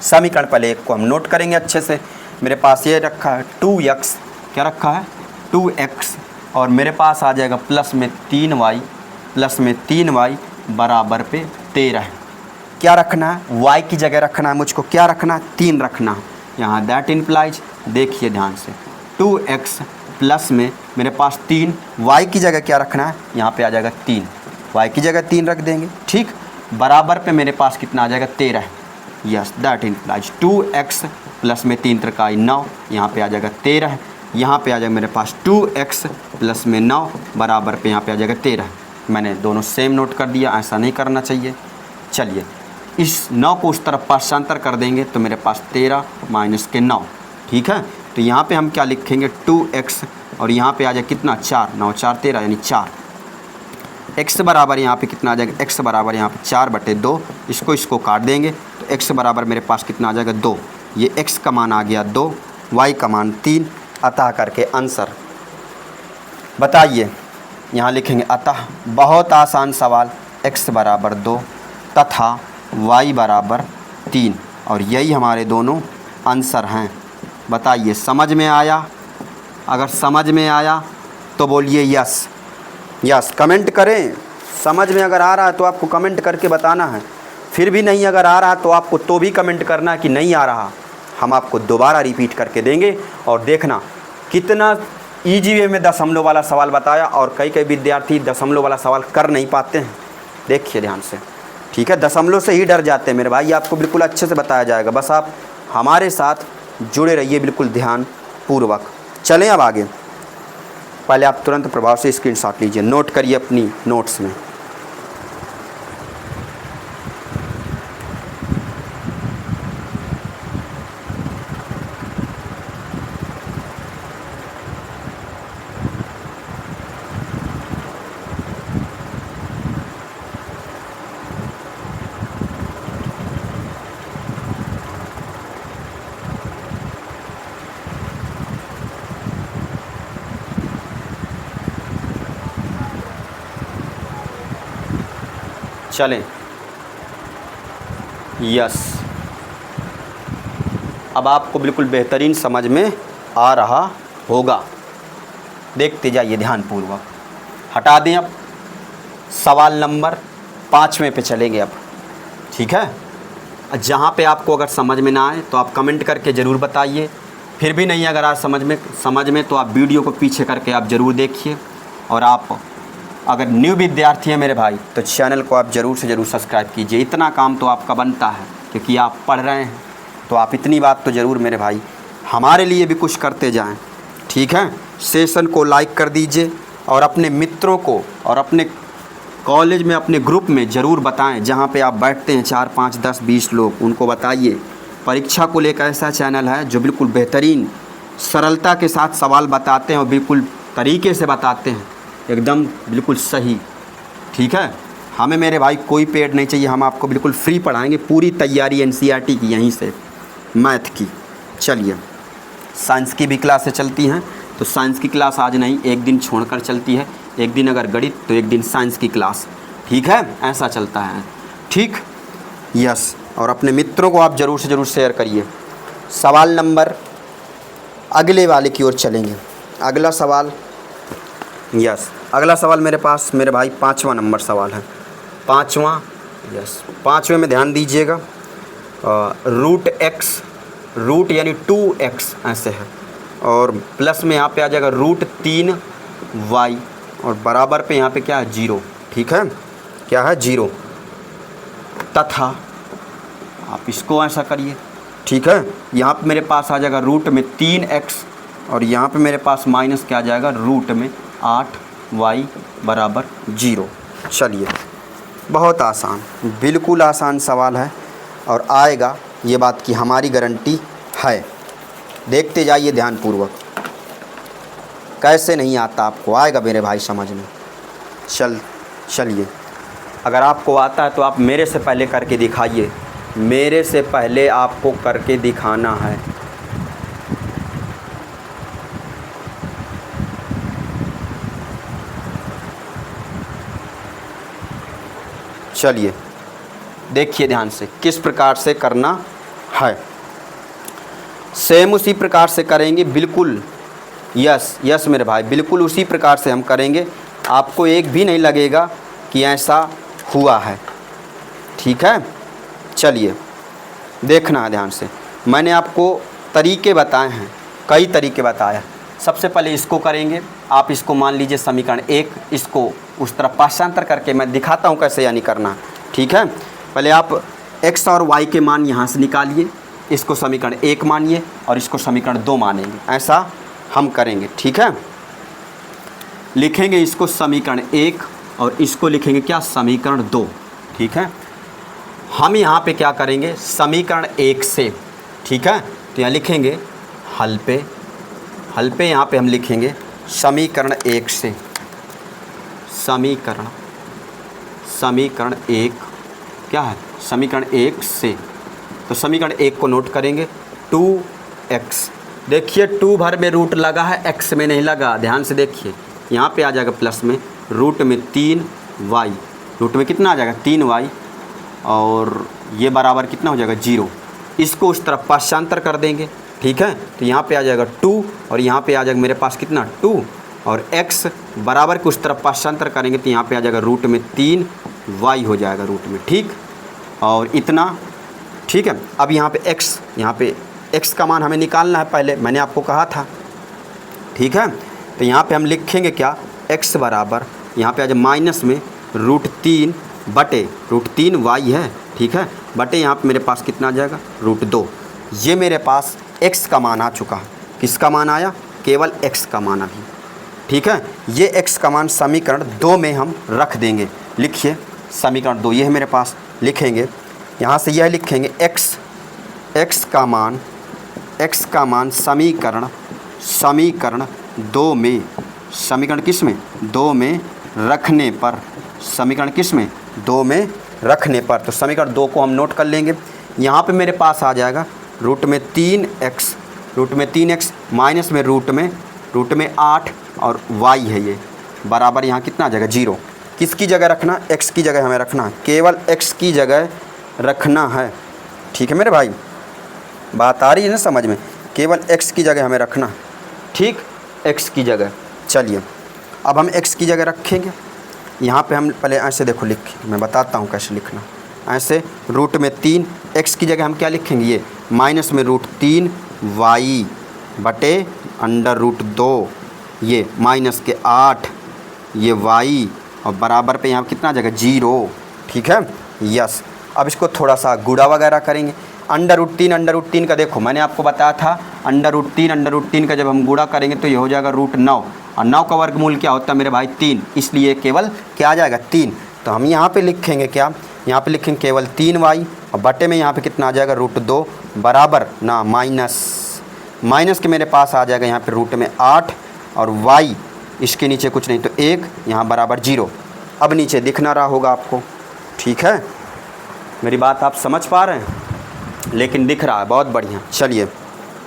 समीकरण पहले 1 को हम नोट करेंगे अच्छे से। मेरे पास ये रखा है 2x, क्या रखा है 2x, और मेरे पास आ जाएगा प्लस में 3y बराबर पे 13 है। क्या रखना है, y की जगह रखना है मुझको, क्या रखना है 3 रखना है यहाँ। दैट इम्प्लाइज, देखिए ध्यान से, 2x प्लस में मेरे पास 3, y की जगह क्या रखना है, यहाँ पे आ जाएगा 3, y की जगह 3 रख देंगे, ठीक। बराबर पे मेरे पास कितना आ जाएगा 13 है। Yes, that implies 2x plus में 3 त्रिकाई 9, यहाँ पे आ जाएगा 13 है। यहाँ पे आ जाएगा मेरे पास 2x प्लस में 9 बराबर पे यहाँ पे आ जाएगा 13। मैंने दोनों सेम नोट कर दिया, ऐसा नहीं करना चाहिए। चलिए इस 9 को उस तरफ पाशांतर कर देंगे तो मेरे पास 13 माइनस के 9, ठीक है। तो यहाँ पे हम क्या लिखेंगे 2x, और यहाँ पे आ जाए कितना 4, 9 4 13 यानी 4। x बराबर यहाँ पे कितना आ जाएगा, x बराबर यहाँ पे 4/2, इसको काट देंगे तो x बराबर मेरे पास कितना आ जाएगा 2। ये x का मान आ गया 2, y का मान 3, अतः करके आंसर बताइए। यहाँ लिखेंगे अतः, बहुत आसान सवाल, x बराबर 2 तथा y बराबर 3, और यही हमारे दोनों आंसर हैं। बताइए समझ में आया? अगर समझ में आया तो बोलिए यस, कमेंट करें। समझ में अगर आ रहा है तो आपको कमेंट करके बताना है, फिर भी नहीं अगर आ रहा तो आपको तो भी कमेंट करना है कि नहीं आ रहा। हम आपको दोबारा रिपीट करके देंगे और देखना कितना ईजी वे में दशमलव वाला सवाल बताया, और कई विद्यार्थी दशमलव वाला सवाल कर नहीं पाते हैं। देखिए ध्यान से, ठीक है, दशमलव से ही डर जाते हैं मेरे भाई। आपको बिल्कुल अच्छे से बताया जाएगा, बस आप हमारे साथ जुड़े रहिए बिल्कुल ध्यान पूर्वक। चलें अब आगे। पहले आप तुरंत प्रभाव से स्क्रीनशॉट लीजिए, नोट करिए अपनी नोट्स में। चलें, यस, अब आपको बिल्कुल बेहतरीन समझ में आ रहा होगा। देखते जाइए ध्यानपूर्वक। हटा दें, अब सवाल नंबर 5वें पे चलेंगे अब, ठीक है। जहाँ पे आपको अगर समझ में ना आए तो आप कमेंट करके ज़रूर बताइए, फिर भी नहीं अगर आज समझ में तो आप वीडियो को पीछे करके आप ज़रूर देखिए। और आप अगर न्यू विद्यार्थी हैं मेरे भाई तो चैनल को आप ज़रूर से ज़रूर सब्सक्राइब कीजिए। इतना काम तो आपका बनता है क्योंकि आप पढ़ रहे हैं, तो आप इतनी बात तो ज़रूर मेरे भाई हमारे लिए भी कुछ करते जाएं, ठीक है। सेशन को लाइक कर दीजिए और अपने मित्रों को और अपने कॉलेज में अपने ग्रुप में ज़रूर बताएं, जहाँ पे आप बैठते हैं 4 5 10 20 लोग, उनको बताइए। परीक्षा को लेकर ऐसा चैनल है जो बिल्कुल बेहतरीन सरलता के साथ सवाल बताते हैं और बिल्कुल तरीके से बताते हैं, एकदम बिल्कुल सही, ठीक है। हमें मेरे भाई कोई पेड नहीं चाहिए, हम आपको बिल्कुल फ्री पढ़ाएंगे। पूरी तैयारी एनसीईआरटी की यहीं से, मैथ की। चलिए साइंस की भी क्लासें चलती हैं, तो साइंस की क्लास आज नहीं, एक दिन छोड़कर चलती है। एक दिन अगर गणित तो एक दिन साइंस की क्लास, ठीक है, ऐसा चलता है, ठीक। यस, और अपने मित्रों को आप ज़रूर से ज़रूर शेयर करिए। सवाल नंबर अगले वाले की ओर चलेंगे। अगला सवाल, यस, अगला सवाल मेरे पास मेरे भाई 5वां नंबर सवाल है। 5वां, यस, 5वें में ध्यान दीजिएगा। √x, रूट यानी 2x ऐसे है, और प्लस में यहाँ पे आ जाएगा √3y, और बराबर पे यहाँ पे क्या है 0, ठीक है, क्या है 0, तथा आप इसको ऐसा करिए, ठीक है। यहाँ पे मेरे पास आ जाएगा रूट में 3x, और यहाँ पे मेरे पास माइनस क्या आ जाएगा रूट में 8y बराबर 0। चलिए बहुत आसान, बिल्कुल आसान सवाल है और आएगा, ये बात की हमारी गारंटी है। देखते जाइए ध्यानपूर्वक। कैसे नहीं आता आपको, आएगा मेरे भाई समझ में। चलिए, अगर आपको आता है तो आप मेरे से पहले करके दिखाइए, मेरे से पहले आपको करके दिखाना है। चलिए देखिए ध्यान से किस प्रकार से करना है। सेम उसी प्रकार से करेंगे, बिल्कुल यस मेरे भाई, बिल्कुल उसी प्रकार से हम करेंगे। आपको एक भी नहीं लगेगा कि ऐसा हुआ है, ठीक है। चलिए देखना है ध्यान से। मैंने आपको तरीके बताए हैं, कई तरीके बताया। सबसे पहले इसको करेंगे, आप इसको मान लीजिए समीकरण 1, इसको उस तरफ पाशांतर करके मैं दिखाता हूँ कैसे यानी करना, ठीक है। पहले आप x और y के मान यहाँ से निकालिए, इसको समीकरण 1 मानिए और इसको समीकरण 2 मानेंगे, ऐसा हम करेंगे, ठीक है। लिखेंगे इसको समीकरण 1 और इसको लिखेंगे क्या, समीकरण 2, ठीक है। हम यहाँ पे क्या करेंगे, समीकरण 1 से, ठीक है। तो यहाँ लिखेंगे हल पे यहाँ पे हम लिखेंगे समीकरण 1 से, समीकरण 1 क्या है, समीकरण 1 से। तो समीकरण 1 को नोट करेंगे 2x, देखिए 2 भर में रूट लगा है, x में नहीं लगा, ध्यान से देखिए। यहाँ पे आ जाएगा प्लस में रूट में 3y, रूट में कितना आ जाएगा 3y, और ये बराबर कितना हो जाएगा 0। इसको उस तरफ पाशांतर कर देंगे, ठीक है। तो यहाँ पे आ जाएगा 2 और यहाँ पे आ जाएगा मेरे पास कितना 2, और x बराबर के उस तरफ पाशांतर करेंगे तो यहाँ पे आ जाएगा रूट में 3y हो जाएगा रूट में, ठीक। और इतना, ठीक है। अब यहाँ पे x का मान हमें निकालना है, पहले मैंने आपको कहा था, ठीक है। तो यहाँ पे हम लिखेंगे क्या, x बराबर यहाँ पे आ जाए माइनस में रूट 3y है, ठीक है, बटे यहाँ पे मेरे पास कितना आ जाएगा रूट 2। ये मेरे पास x का मान आ चुका है। किसका मान आया, केवल x का मान अभी, ठीक है। ये x का मान समीकरण 2 में हम रख देंगे। लिखिए समीकरण 2, ये है मेरे पास, लिखेंगे यहाँ से यह लिखेंगे x का मान समीकरण 2 में, समीकरण किस में 2 में रखने पर, समीकरण किस में 2 में रखने पर। तो समीकरण 2 को हम नोट कर लेंगे। यहाँ पे मेरे पास आ जाएगा रूट में 3x माइनस में रूट में 8 और y है, ये बराबर यहाँ कितना आ जाएगा 0। किसकी जगह रखना, x की जगह हमें रखना है, केवल x की जगह रखना है, ठीक है मेरे भाई, बात आ रही है ना समझ में, केवल x की जगह हमें रखना है, ठीक, x की जगह। चलिए अब हम x की जगह रखेंगे। यहाँ पे हम पहले ऐसे देखो मैं बताता हूँ कैसे लिखना। ऐसे रूट में 3, x की जगह हम क्या लिखेंगे, ये माइनस में रूट 3y बटे अंडर रूट 2, ये माइनस के 8, ये y, और बराबर पे यहाँ कितना आ जाएगा 0, ठीक है, यस। अब इसको थोड़ा सा गुणा वगैरह करेंगे। अंडर रूट 3 का देखो मैंने आपको बताया था, अंडर रूट 3 का जब हम गुणा करेंगे तो ये हो जाएगा रूट 9, और 9 का वर्गमूल क्या होता है मेरे भाई 3, इसलिए केवल क्या आ जाएगा 3। तो हम यहाँ पे लिखेंगे क्या, यहाँ पे लिखेंगे केवल 3y, और बटे में यहाँ पे कितना आ जाएगा रूट 2 बराबर ना माइनस के मेरे पास आ जाएगा यहाँ पे रूट में 8, और y इसके नीचे कुछ नहीं तो 1, यहाँ बराबर 0। अब नीचे दिख ना रहा होगा आपको, ठीक है, मेरी बात आप समझ पा रहे हैं, लेकिन दिख रहा है, बहुत बढ़िया। चलिए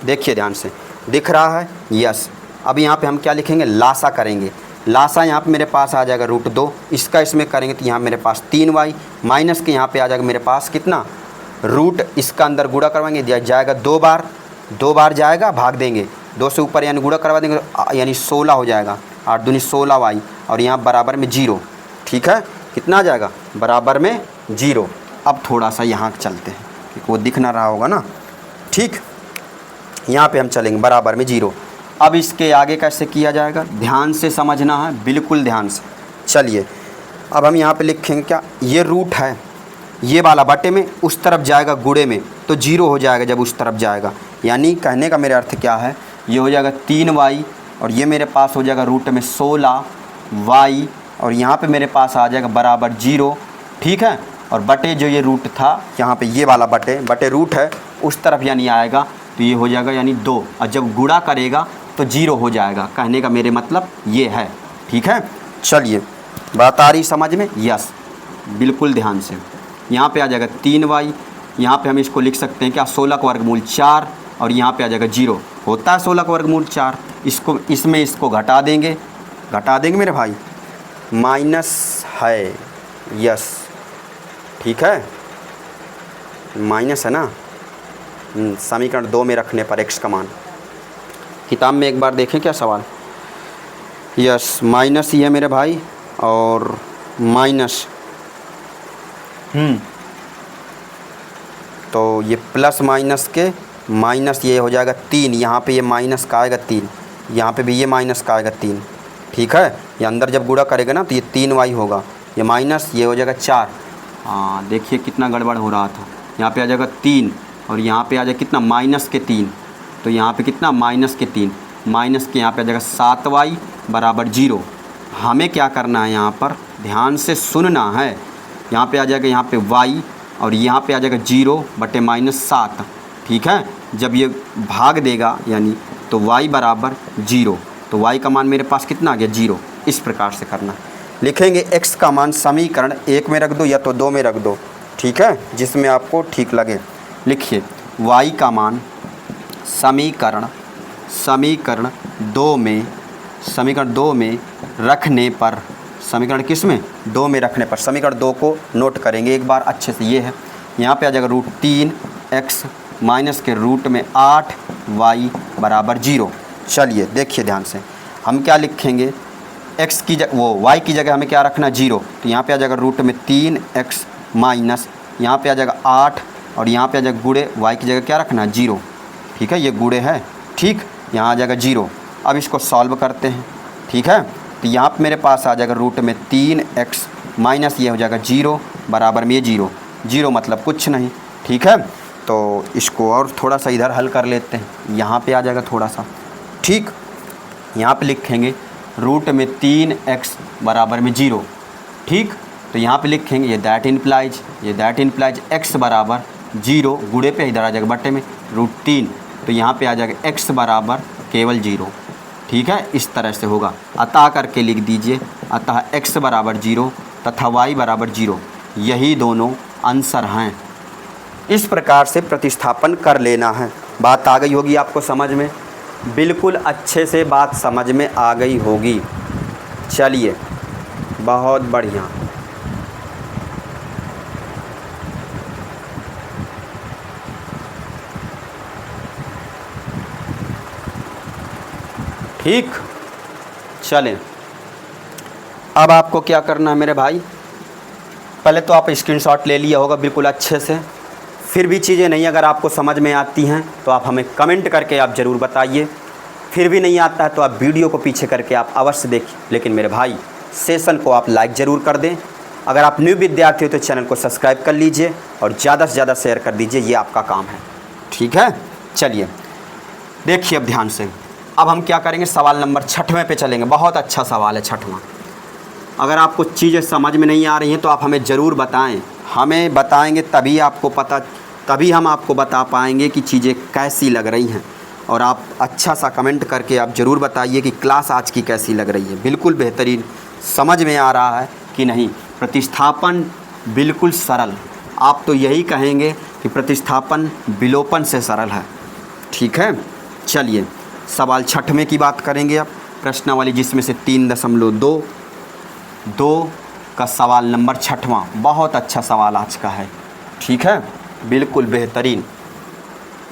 देखिए ध्यान से, दिख रहा है, यस। अब यहाँ पे हम क्या लिखेंगे, लासा करेंगे। लासा यहाँ पे मेरे पास आ जाएगा रूट 2, इसका इसमें करेंगे तो यहाँ मेरे पास 3y, माइनस के यहाँ पे आ जाएगा मेरे पास कितना रूट, इसका अंदर गुणा करवाएंगे, जाएगा 2 बार जाएगा, भाग देंगे 2 से ऊपर यानी गुणा करवा देंगे, यानी 16 हो जाएगा, 8 दूनी 16y, और यहाँ बराबर में 0, ठीक है, कितना आ जाएगा बराबर में 0। अब थोड़ा सा यहाँ चलते हैं क्योंकि वो दिख ना रहा होगा ना, ठीक, यहाँ पे हम चलेंगे बराबर में 0। अब इसके आगे कैसे किया जाएगा, ध्यान से समझना है, बिल्कुल ध्यान से। चलिए अब हम यहाँ पे लिखेंगे क्या, ये रूट है, ये वाला बटे में उस तरफ जाएगा गुणे में तो 0 हो जाएगा जब उस तरफ जाएगा, यानी कहने का मेरा अर्थ क्या है, ये हो जाएगा 3y, और ये मेरे पास हो जाएगा रूट में 16y, और यहाँ पे मेरे पास आ जाएगा बराबर 0, ठीक है। और बटे जो ये रूट था यहाँ पे, ये वाला बटे रूट है उस तरफ यानी आएगा तो ये हो जाएगा यानी 2, और जब गुणा करेगा तो 0 हो जाएगा। कहने का मेरे मतलब ये है। ठीक है, चलिए बात आ रही समझ में? यस, बिल्कुल ध्यान से। यहाँ पे आ जाएगा 3y, यहाँ पे हम इसको लिख सकते हैं क्या, 16 का वर्गमूल 4, और यहाँ पे आ जाएगा 0, होता है 16 का वर्गमूल 4। इसको इसमें इसको घटा देंगे मेरे भाई, माइनस है, यस ठीक है, माइनस है ना। समीकरण 2 में रखने पर x का मान, किताब में एक बार देखें क्या सवाल, यस माइनस ही है मेरे भाई, और माइनस तो ये प्लस माइनस के माइनस ये हो जाएगा 3, यहाँ पे ये माइनस का आएगा 3, यहाँ पे भी ये माइनस का आएगा 3। ठीक है, ये अंदर जब गुणा करेगा ना तो ये 3y होगा, ये माइनस ये हो जाएगा 4। हाँ देखिए कितना गड़बड़ हो रहा था, यहाँ पे आ जाएगा 3 और यहाँ पे आ जाएगा कितना, माइनस के 3, तो यहाँ पे कितना, माइनस के 3, माइनस के यहाँ पे आ जाएगा 7y बराबर 0। हमें क्या करना है, यहाँ पर ध्यान से सुनना है। यहाँ पे आ जाएगा यहाँ पे y, और यहाँ पे आ जाएगा 0/-7। ठीक है, जब ये भाग देगा यानी तो y बराबर 0, तो y का मान मेरे पास कितना आ गया, 0। इस प्रकार से करना, लिखेंगे x का मान समीकरण 1 में रख दो या तो 2 में रख दो, ठीक है, जिसमें आपको ठीक लगे। लिखिए y का मान समीकरण 2 में रखने पर, समीकरण किस में, 2 में रखने पर, समीकरण 2 को नोट करेंगे एक बार अच्छे से। ये है, यहाँ पे आ जाएगा √3x माइनस के रूट में 8y बराबर 0। चलिए देखिए ध्यान से, हम क्या लिखेंगे, x की y की जगह हमें क्या रखना, 0, तो यहाँ पे आ जाएगा √3x माइनस, यहाँ पे आ जाएगा 8, और यहाँ पे आ जाएगा गुणे y की जगह क्या रखना, 0। ठीक है, ये गुणे है, ठीक, यहाँ आ जाएगा 0। अब इसको सॉल्व करते हैं। ठीक है, तो यहाँ पे मेरे पास आ जाएगा √3x माइनस ये हो जाएगा 0 बराबर में ये 0 मतलब कुछ नहीं। ठीक है, तो इसको और थोड़ा सा इधर हल कर लेते हैं, यहाँ पे आ जाएगा थोड़ा सा। ठीक, यहाँ पे लिखेंगे √3x बराबर में 0। ठीक, तो यहाँ पे लिखेंगे ये दैट इम्प्लाइज x बराबर 0, गुणे पे इधर आ जाएगा बट्टे में √3, तो यहाँ पे आ जाएगा x बराबर केवल 0। ठीक है, इस तरह से होगा, अतः करके लिख दीजिए, अतः x बराबर 0 तथा y बराबर 0, यही दोनों आंसर हैं। इस प्रकार से प्रतिस्थापन कर लेना है। बात आ गई होगी आपको समझ में, बिल्कुल अच्छे से बात समझ में आ गई होगी। चलिए बहुत बढ़िया। ठीक, चलें, अब आपको क्या करना है मेरे भाई, पहले तो आप स्क्रीनशॉट ले लिया होगा बिल्कुल अच्छे से। फिर भी चीज़ें नहीं अगर आपको समझ में आती हैं तो आप हमें कमेंट करके आप ज़रूर बताइए। फिर भी नहीं आता है तो आप वीडियो को पीछे करके आप अवश्य देखिए, लेकिन मेरे भाई सेशन को आप लाइक ज़रूर कर दें। अगर आप न्यू विद्यार्थी हो तो चैनल को सब्सक्राइब कर लीजिए और ज़्यादा से ज़्यादा शेयर कर दीजिए, ये आपका काम है। ठीक है, चलिए देखिए अब ध्यान से, अब हम क्या करेंगे, सवाल नंबर 6वें पे चलेंगे। बहुत अच्छा सवाल है 6वां। अगर आपको चीज़ें समझ में नहीं आ रही हैं तो आप हमें ज़रूर बताएं, हमें बताएंगे तभी हम आपको बता पाएंगे कि चीज़ें कैसी लग रही हैं। और आप अच्छा सा कमेंट करके आप ज़रूर बताइए कि क्लास आज की कैसी लग रही है, बिल्कुल बेहतरीन, समझ में आ रहा है कि नहीं। प्रतिस्थापन बिल्कुल सरल, आप तो यही कहेंगे कि प्रतिस्थापन विलोपन से सरल है। ठीक है, चलिए सवाल 6वें की बात करेंगे अब, प्रश्नावली जिसमें से 3.2 का सवाल नंबर 6वां। बहुत अच्छा सवाल आज का है। ठीक है, बिल्कुल बेहतरीन,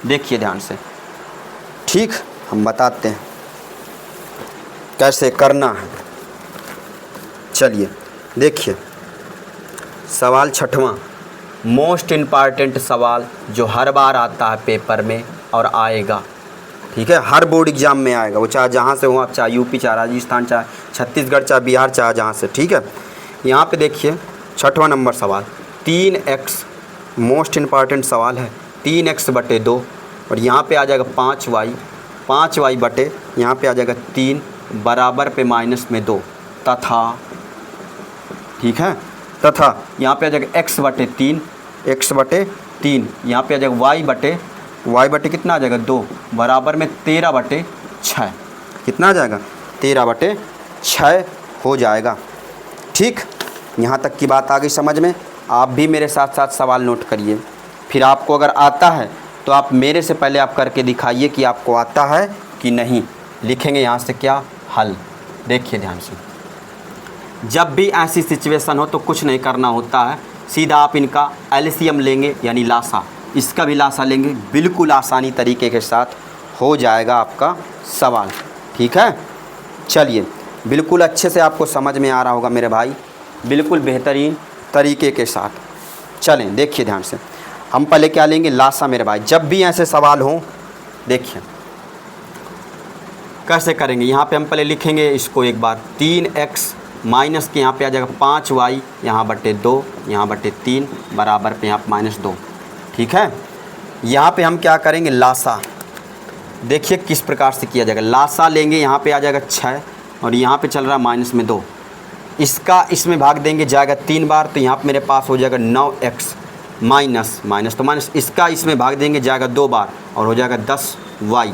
देखिए ध्यान से। ठीक, हम बताते हैं कैसे करना है। चलिए देखिए सवाल 6वां, मोस्ट इम्पॉर्टेंट सवाल जो हर बार आता है पेपर में और आएगा। ठीक है, हर बोर्ड एग्ज़ाम में आएगा, वो चाहे जहाँ से हो आप, चाहे यूपी, चाहे राजस्थान, चाहे छत्तीसगढ़, चाहे बिहार, चाहे जहाँ से। ठीक है, यहाँ पे देखिए 6वां नंबर सवाल, 3x, मोस्ट इम्पॉर्टेंट सवाल है, 3x/2, और यहाँ पे आ जाएगा 5y बटे यहाँ पे आ जाएगा 3 बराबर पे माइनस में 2 तथा, ठीक है, तथा यहाँ पे आ जाएगा x/3, यहाँ पे आ जाएगा y बटे कितना आ जाएगा 2 बराबर में 13/6। कितना आ जाएगा 13/6 हो जाएगा। ठीक, यहाँ तक की बात आ गई समझ में। आप भी मेरे साथ साथ सवाल नोट करिए, फिर आपको अगर आता है तो आप मेरे से पहले आप करके दिखाइए कि आपको आता है कि नहीं। लिखेंगे यहाँ से क्या, हल। देखिए ध्यान से, जब भी ऐसी सिचुएशन हो तो कुछ नहीं करना होता है, सीधा आप इनका एलसीएम लेंगे यानी लासा, इसका भी लासा लेंगे, बिल्कुल आसानी तरीके के साथ हो जाएगा आपका सवाल। ठीक है, चलिए, बिल्कुल अच्छे से आपको समझ में आ रहा होगा मेरे भाई, बिल्कुल बेहतरीन तरीके के साथ। चलें देखिए ध्यान से, हम पहले क्या लेंगे, लासा मेरे भाई। जब भी ऐसे सवाल हों देखिए कैसे करेंगे। यहाँ पे हम पहले लिखेंगे इसको एक बार, 3x माइनस के यहाँ पे आ जाएगा 5y, यहाँ बटे 2, यहाँ बटे 3 बराबर पे यहाँ -2। ठीक है, यहाँ पे हम क्या करेंगे, लासा। देखिए किस प्रकार से किया जाएगा। लासा लेंगे, यहाँ पे आ जाएगा 6 और यहाँ पे चल रहा है -2। इसका इसमें भाग देंगे, जाएगा 3 बार, तो यहाँ पे मेरे पास हो जाएगा 9x माइनस माइनस तो माइनस, इसका इसमें भाग देंगे, जाएगा 2 बार और हो जाएगा 10y।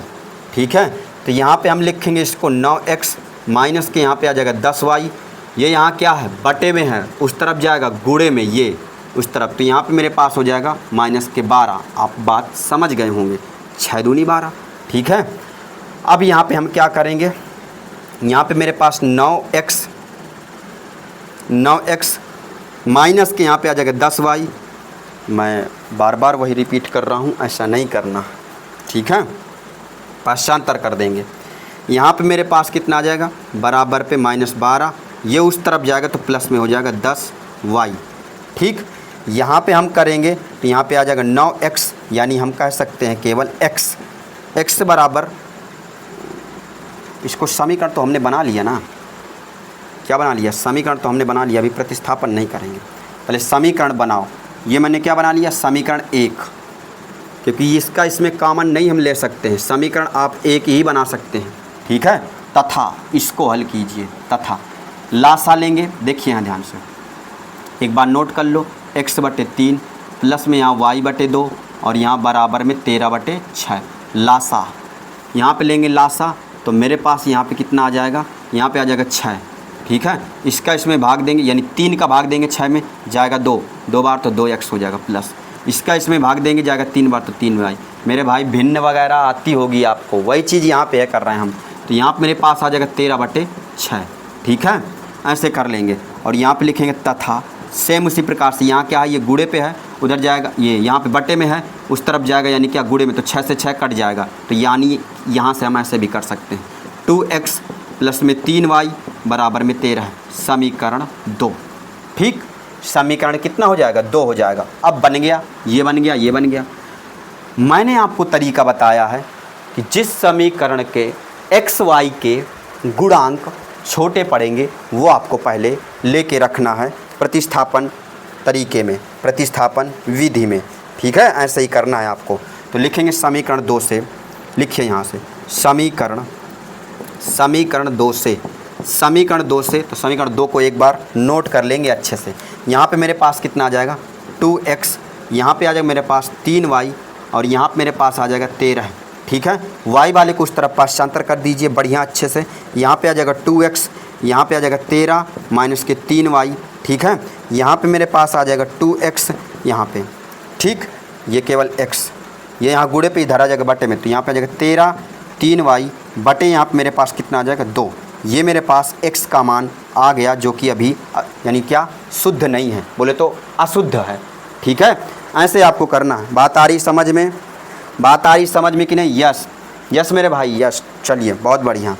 ठीक है, तो यहाँ पे हम लिखेंगे इसको 9x माइनस के यहाँ पे आ जाएगा 10y। ये यहाँ क्या है, बटे में है, उस तरफ जाएगा गुणे में, ये उस तरफ, तो यहाँ पे मेरे पास हो जाएगा -12। आप बात समझ गए होंगे, 6 दूनी 12। ठीक है, अब यहाँ पे हम क्या करेंगे, यहाँ पे मेरे पास 9x माइनस के यहाँ पे आ जाएगा 10y। मैं बार बार वही रिपीट कर रहा हूँ, ऐसा नहीं करना। ठीक है, पाशांतर कर देंगे। यहाँ पे मेरे पास कितना आ जाएगा, बराबर पे -12, ये उस तरफ जाएगा तो प्लस में हो जाएगा 10y। ठीक, यहाँ पे हम करेंगे तो यहाँ पे आ जाएगा 9x, यानी हम कह सकते हैं केवल x बराबर, इसको समीकरण तो हमने बना लिया ना, क्या बना लिया, समीकरण तो हमने बना लिया, अभी प्रतिस्थापन नहीं करेंगे, पहले समीकरण बनाओ। ये मैंने क्या बना लिया, समीकरण 1, क्योंकि इसका इसमें कॉमन नहीं हम ले सकते हैं, समीकरण आप एक ही बना सकते हैं। ठीक है, तथा इसको हल कीजिए, तथा लासा लेंगे। देखिए यहाँ ध्यान से एक बार नोट कर लो, x/3 प्लस में यहाँ y/2 और यहाँ बराबर में 13/6 लासा। यहाँ पे लेंगे लासा, तो मेरे पास यहाँ पे कितना आ जाएगा, यहाँ पे आ जाएगा 6। ठीक है, इसका इसमें भाग देंगे, यानी 3 का भाग देंगे 6 में, जाएगा 2 बार तो 2x हो जाएगा, प्लस इसका इसमें भाग देंगे, जाएगा 3 बार तो 3y। मेरे भाई भिन्न वगैरह आती होगी आपको, वही चीज़ यहाँ पे है कर रहे हैं हम, तो यहाँ पे मेरे पास आ जाएगा 13/6। ठीक है, ऐसे कर लेंगे और यहाँ पे लिखेंगे तथा, सेम उसी प्रकार से, यहाँ क्या है, ये गुणे पे है, उधर जाएगा, ये यहाँ पे बटे में है, उस तरफ जाएगा, यानी क्या गुणे में, तो 6 से 6 कट जाएगा, तो यानी यहाँ से हम ऐसे भी कर सकते हैं, 2x प्लस में 3y बराबर में 13, समीकरण 2। ठीक, समीकरण कितना हो जाएगा, 2 हो जाएगा। अब बन गया, ये बन गया, ये बन गया। मैंने आपको तरीका बताया है कि जिस समीकरण के x y के गुणांक छोटे पड़ेंगे वो आपको पहले लेके रखना है प्रतिस्थापन तरीके में, प्रतिस्थापन विधि में। ठीक है, ऐसे ही करना है आपको। तो लिखेंगे समीकरण 2 से, लिखिए यहाँ से समीकरण 2 से, तो समीकरण 2 को एक बार नोट कर लेंगे अच्छे से। यहाँ पे मेरे पास कितना आ जाएगा, 2x, यहाँ पे आ जाएगा मेरे पास 3y और यहाँ पे मेरे पास आ जाएगा 13। ठीक है, y वाले को उस तरफ पाशांतर कर दीजिए बढ़िया अच्छे से। यहाँ पे आ जाएगा 2x, यहाँ पे आ जाएगा 13 माइनस के 3y। ठीक है, यहाँ पे मेरे पास आ जाएगा 2x यहाँ पे। ठीक, ये केवल x, ये यहाँ गुणे पे इधर आ जाएगा बटे में, तो यहाँ पे आ जाएगा 13 3y बटे यहाँ पे मेरे पास कितना आ जाएगा 2। ये मेरे पास x का मान आ गया, जो कि अभी यानी क्या, शुद्ध नहीं है, बोले तो अशुद्ध है। ठीक है, ऐसे आपको करना है। बात आ रही समझ में, बात आ रही समझ में कि नहीं? यस यस मेरे भाई, यस। चलिए बहुत बढ़िया।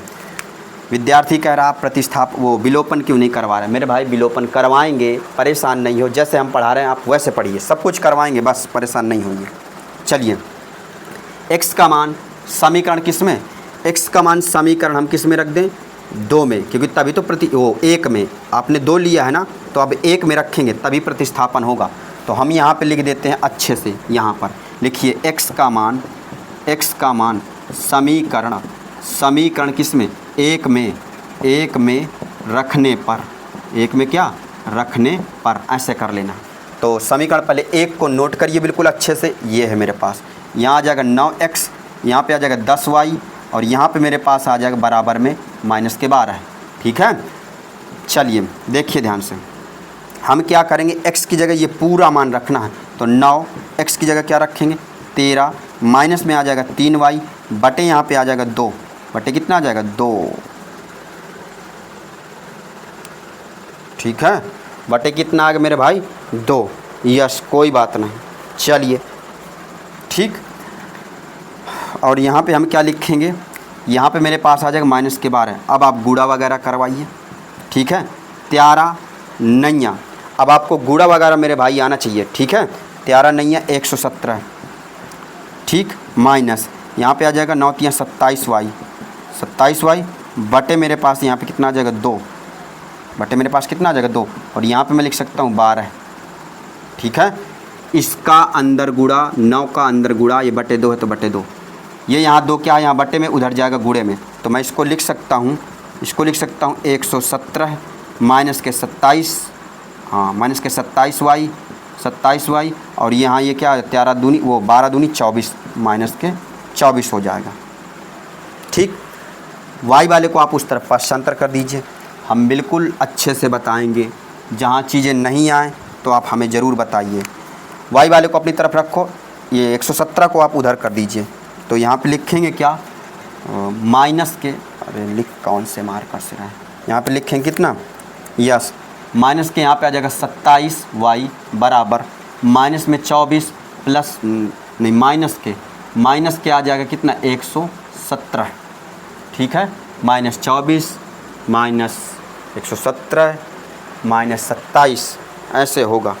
विद्यार्थी कह रहा वो विलोपन क्यों नहीं करवा रहे? मेरे भाई विलोपन करवाएंगे, परेशान नहीं हो, जैसे हम पढ़ा रहे हैं आप वैसे पढ़िए, सब कुछ करवाएंगे, बस परेशान नहीं होइए। चलिए, x का मान समीकरण किस में, x का मान समीकरण हम किस में रख दें, 2 में, क्योंकि तभी तो 1 में आपने 2 लिया है ना, तो अब 1 में रखेंगे तभी प्रतिस्थापन होगा। तो हम यहाँ पे लिख देते हैं अच्छे से, यहाँ पर लिखिए x का मान समीकरण किस में, 1 में रखने पर, 1 में क्या रखने पर, ऐसे कर लेना। तो समीकरण पहले 1 को नोट करिए बिल्कुल अच्छे से, ये है मेरे पास, यहाँ आ जाएगा 9x, यहाँ पे आ जाएगा 10y और यहाँ पे मेरे पास आ जाएगा बराबर में -12। ठीक है, चलिए देखिए ध्यान से, हम क्या करेंगे, x की जगह ये पूरा मान रखना है, तो 9, x की जगह क्या रखेंगे 13, माइनस में आ जाएगा 3y बटे यहाँ पे आ जाएगा 2, बटे कितना आ जाएगा 2। ठीक है, बटे कितना आ गया मेरे भाई 2। यस, कोई बात नहीं, चलिए ठीक। और यहाँ पे हम क्या लिखेंगे, यहाँ पे मेरे पास आ जाएगा -12। अब आप गुणा वगैरह करवाइए। ठीक है, 13 नैया, अब आपको गुणा वगैरह मेरे भाई आना चाहिए। ठीक है, 13 नैया 117। ठीक, माइनस यहाँ पे आ जाएगा 9 3 27y, 27y बटे मेरे पास यहाँ पे कितना आ जाएगा 2, बटे मेरे पास कितना आ जाएगा 2, और यहाँ पे मैं लिख सकता हूँ 12। ठीक है, इसका अंदर गुणा, 9 का अंदर गुणा, ये बटे 2 है तो बटे 2, ये यहाँ 2 क्या है यहाँ बटे में, उधर जाएगा गुणे में, तो मैं इसको लिख सकता हूँ, 117 माइनस के 27, हाँ माइनस के 27y, और यहाँ ये क्या 13 दूनी वो 12 दूनी 24, माइनस के 24 हो जाएगा। ठीक, y वाले को आप उस तरफ पक्षांतर कर दीजिए, हम बिल्कुल अच्छे से बताएंगे। जहाँ चीज़ें नहीं आए तो आप हमें ज़रूर बताइए। y वाले को अपनी तरफ रखो, ये 117 को आप उधर कर दीजिए, तो यहाँ पे लिखेंगे क्या माइनस के, अरे लिख कौन से मार्कर से रहे, यहाँ पे लिखेंगे कितना, यस माइनस के यहाँ पे आ जाएगा 27y बराबर माइनस में 24 प्लस नहीं माइनस के आ जाएगा कितना 117। ठीक है, -24 -117 -27 ऐसे होगा।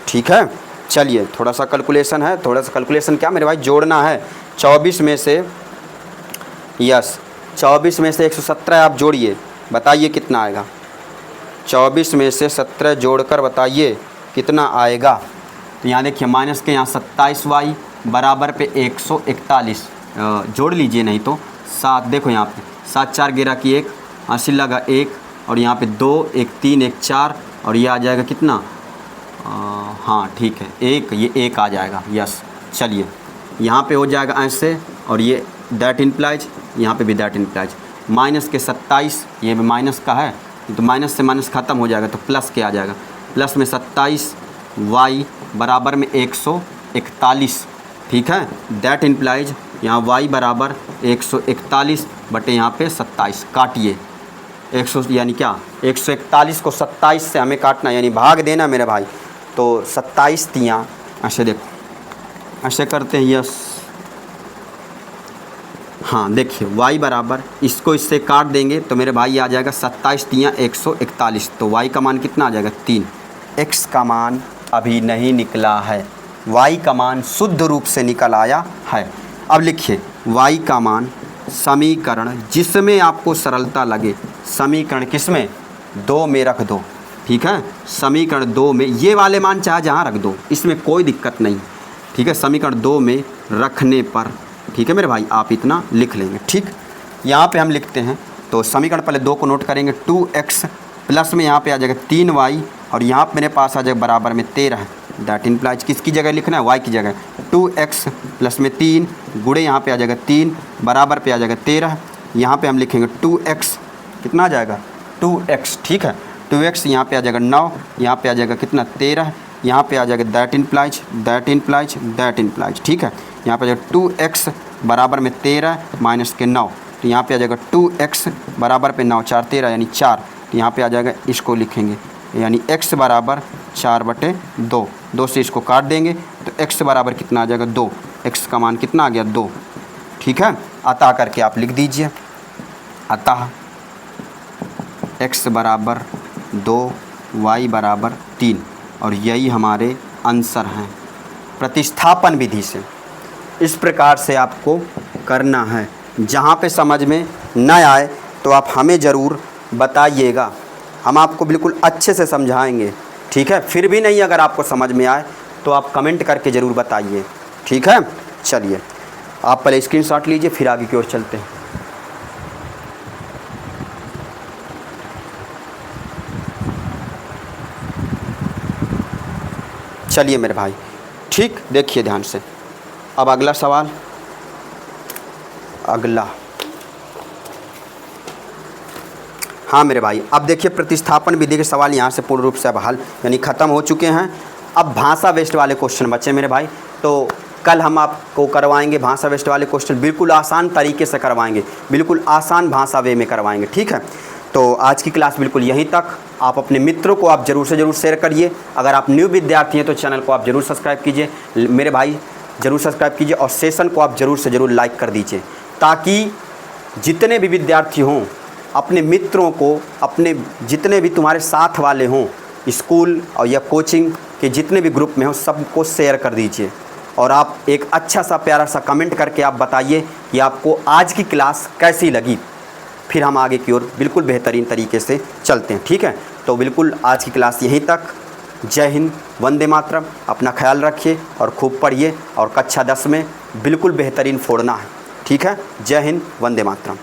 ठीक है, चलिए थोड़ा सा कैलकुलेशन है, क्या मेरे भाई जोड़ना है। 24 में से 117 आप जोड़िए, बताइए कितना आएगा। 24 में से 17 जोड़कर बताइए कितना आएगा। तो यहाँ देखिए माइनस के यहाँ 27y बराबर पे 141 जोड़ लीजिए, नहीं तो 7, देखो यहाँ पे 7 4 गिरा की 1, 80 लगा 1, और यहाँ पे 2 1 3 1 4, और ये आ जाएगा कितना, हाँ ठीक है 1, ये 1 आ जाएगा। यस, चलिए यहाँ पे हो जाएगा ऐसे, और ये दैट इम्प्लाइज, यहाँ पे भी दैट इम्प्लाइज, माइनस के 27, ये भी माइनस का है तो माइनस से माइनस ख़त्म हो जाएगा, तो प्लस के आ जाएगा, प्लस में 27y बराबर में 141। ठीक है, दैट इम्प्लाइज यहाँ y बराबर 141 बटे यहाँ पे 27, काटिए 100 यानी क्या 141 को 27 से हमें काटना, यानी भाग देना मेरे भाई, तो 27 तियाँ ऐसे देखो ऐसे करते हैं। यस, हाँ देखिए y बराबर, इसको इससे काट देंगे तो मेरे भाई आ जाएगा 27 तियाँ 141, तो y का मान कितना आ जाएगा 3। x का मान अभी नहीं निकला है, y का मान शुद्ध रूप से निकल आया है। अब लिखिए y का मान, समीकरण जिसमें आपको सरलता लगे, समीकरण किसमें 2 में रख दो। ठीक है, समीकरण 2 में ये वाले मान चाहे जहाँ रख दो, इसमें कोई दिक्कत नहीं। ठीक है, समीकरण 2 में रखने पर, ठीक है मेरे भाई, आप इतना लिख लेंगे। ठीक, यहाँ पे हम लिखते हैं, तो समीकरण पहले 2 को नोट करेंगे, 2x प्लस में यहाँ पे आ जाएगा 3y, और यहाँ पे मेरे पास आ जाएगा बराबर में 13। दैट इम्प्लाइज किसकी जगह लिखना है, y की जगह, 2x प्लस में 3 गुणे यहाँ पे आ जाएगा 3 बराबर पे आ जाएगा 13। यहाँ पे हम लिखेंगे 2x कितना आ जाएगा 2x। ठीक है, 2x यहाँ पे आ जाएगा 9, यहाँ पे आ जाएगा कितना 13, यहाँ पे आ जाएगा दैट इम्प्लाइज। ठीक है, यहाँ पे आ जाएगा 2x बराबर में 13 माइनस के 9, तो यहाँ पे आ जाएगा 2x बराबर पे 9 4 13 यानी 4, तो यहाँ पे आ जाएगा, इसको लिखेंगे यानी x बराबर 4/2, 2 से इसको काट देंगे तो x बराबर कितना आ जाएगा 2, x का मान कितना आ गया 2। ठीक है, अतः करके आप लिख दीजिए, अतः x बराबर 2 y बराबर 3, और यही हमारे आंसर हैं प्रतिस्थापन विधि से। इस प्रकार से आपको करना है। जहाँ पे समझ में न आए तो आप हमें ज़रूर बताइएगा, हम आपको बिल्कुल अच्छे से समझाएंगे। ठीक है, फिर भी नहीं अगर आपको समझ में आए तो आप कमेंट करके ज़रूर बताइए। ठीक है, चलिए आप पहले स्क्रीनशॉट लीजिए, फिर आगे की ओर चलते हैं। चलिए मेरे भाई, ठीक, देखिए ध्यान से। अब अगला सवाल, अगला हाँ मेरे भाई, अब देखिए प्रतिस्थापन विधि के सवाल यहाँ से पूर्ण रूप से अब हल यानी ख़त्म हो चुके हैं। अब भाषा वेस्ट वाले क्वेश्चन बचे मेरे भाई, तो कल हम आपको करवाएंगे भाषा वेस्ट वाले क्वेश्चन, बिल्कुल आसान तरीके से करवाएंगे, बिल्कुल आसान भाषा वे में करवाएंगे, ठीक है। तो आज की क्लास बिल्कुल यहीं तक। आप अपने मित्रों को आप ज़रूर से ज़रूर शेयर करिए। अगर आप न्यू विद्यार्थी हैं तो चैनल को आप ज़रूर सब्सक्राइब कीजिए मेरे भाई, ज़रूर सब्सक्राइब कीजिए और सेशन को आप ज़रूर से ज़रूर लाइक कर दीजिए, ताकि जितने भी विद्यार्थी हों अपने मित्रों को, अपने जितने भी तुम्हारे साथ वाले हों स्कूल और या कोचिंग के जितने भी ग्रुप में हो सबको शेयर कर दीजिए। और आप एक अच्छा सा प्यारा सा कमेंट करके आप बताइए कि आपको आज की क्लास कैसी लगी, फिर हम आगे की ओर बिल्कुल बेहतरीन तरीके से चलते हैं, ठीक है। तो बिल्कुल आज की क्लास यहीं तक। जय हिंद, वंदे मातरम। अपना ख्याल रखिए और खूब पढ़िए और कक्षा 10 में बिल्कुल बेहतरीन फोड़ना है, ठीक है। जय हिंद, वंदे मातरम।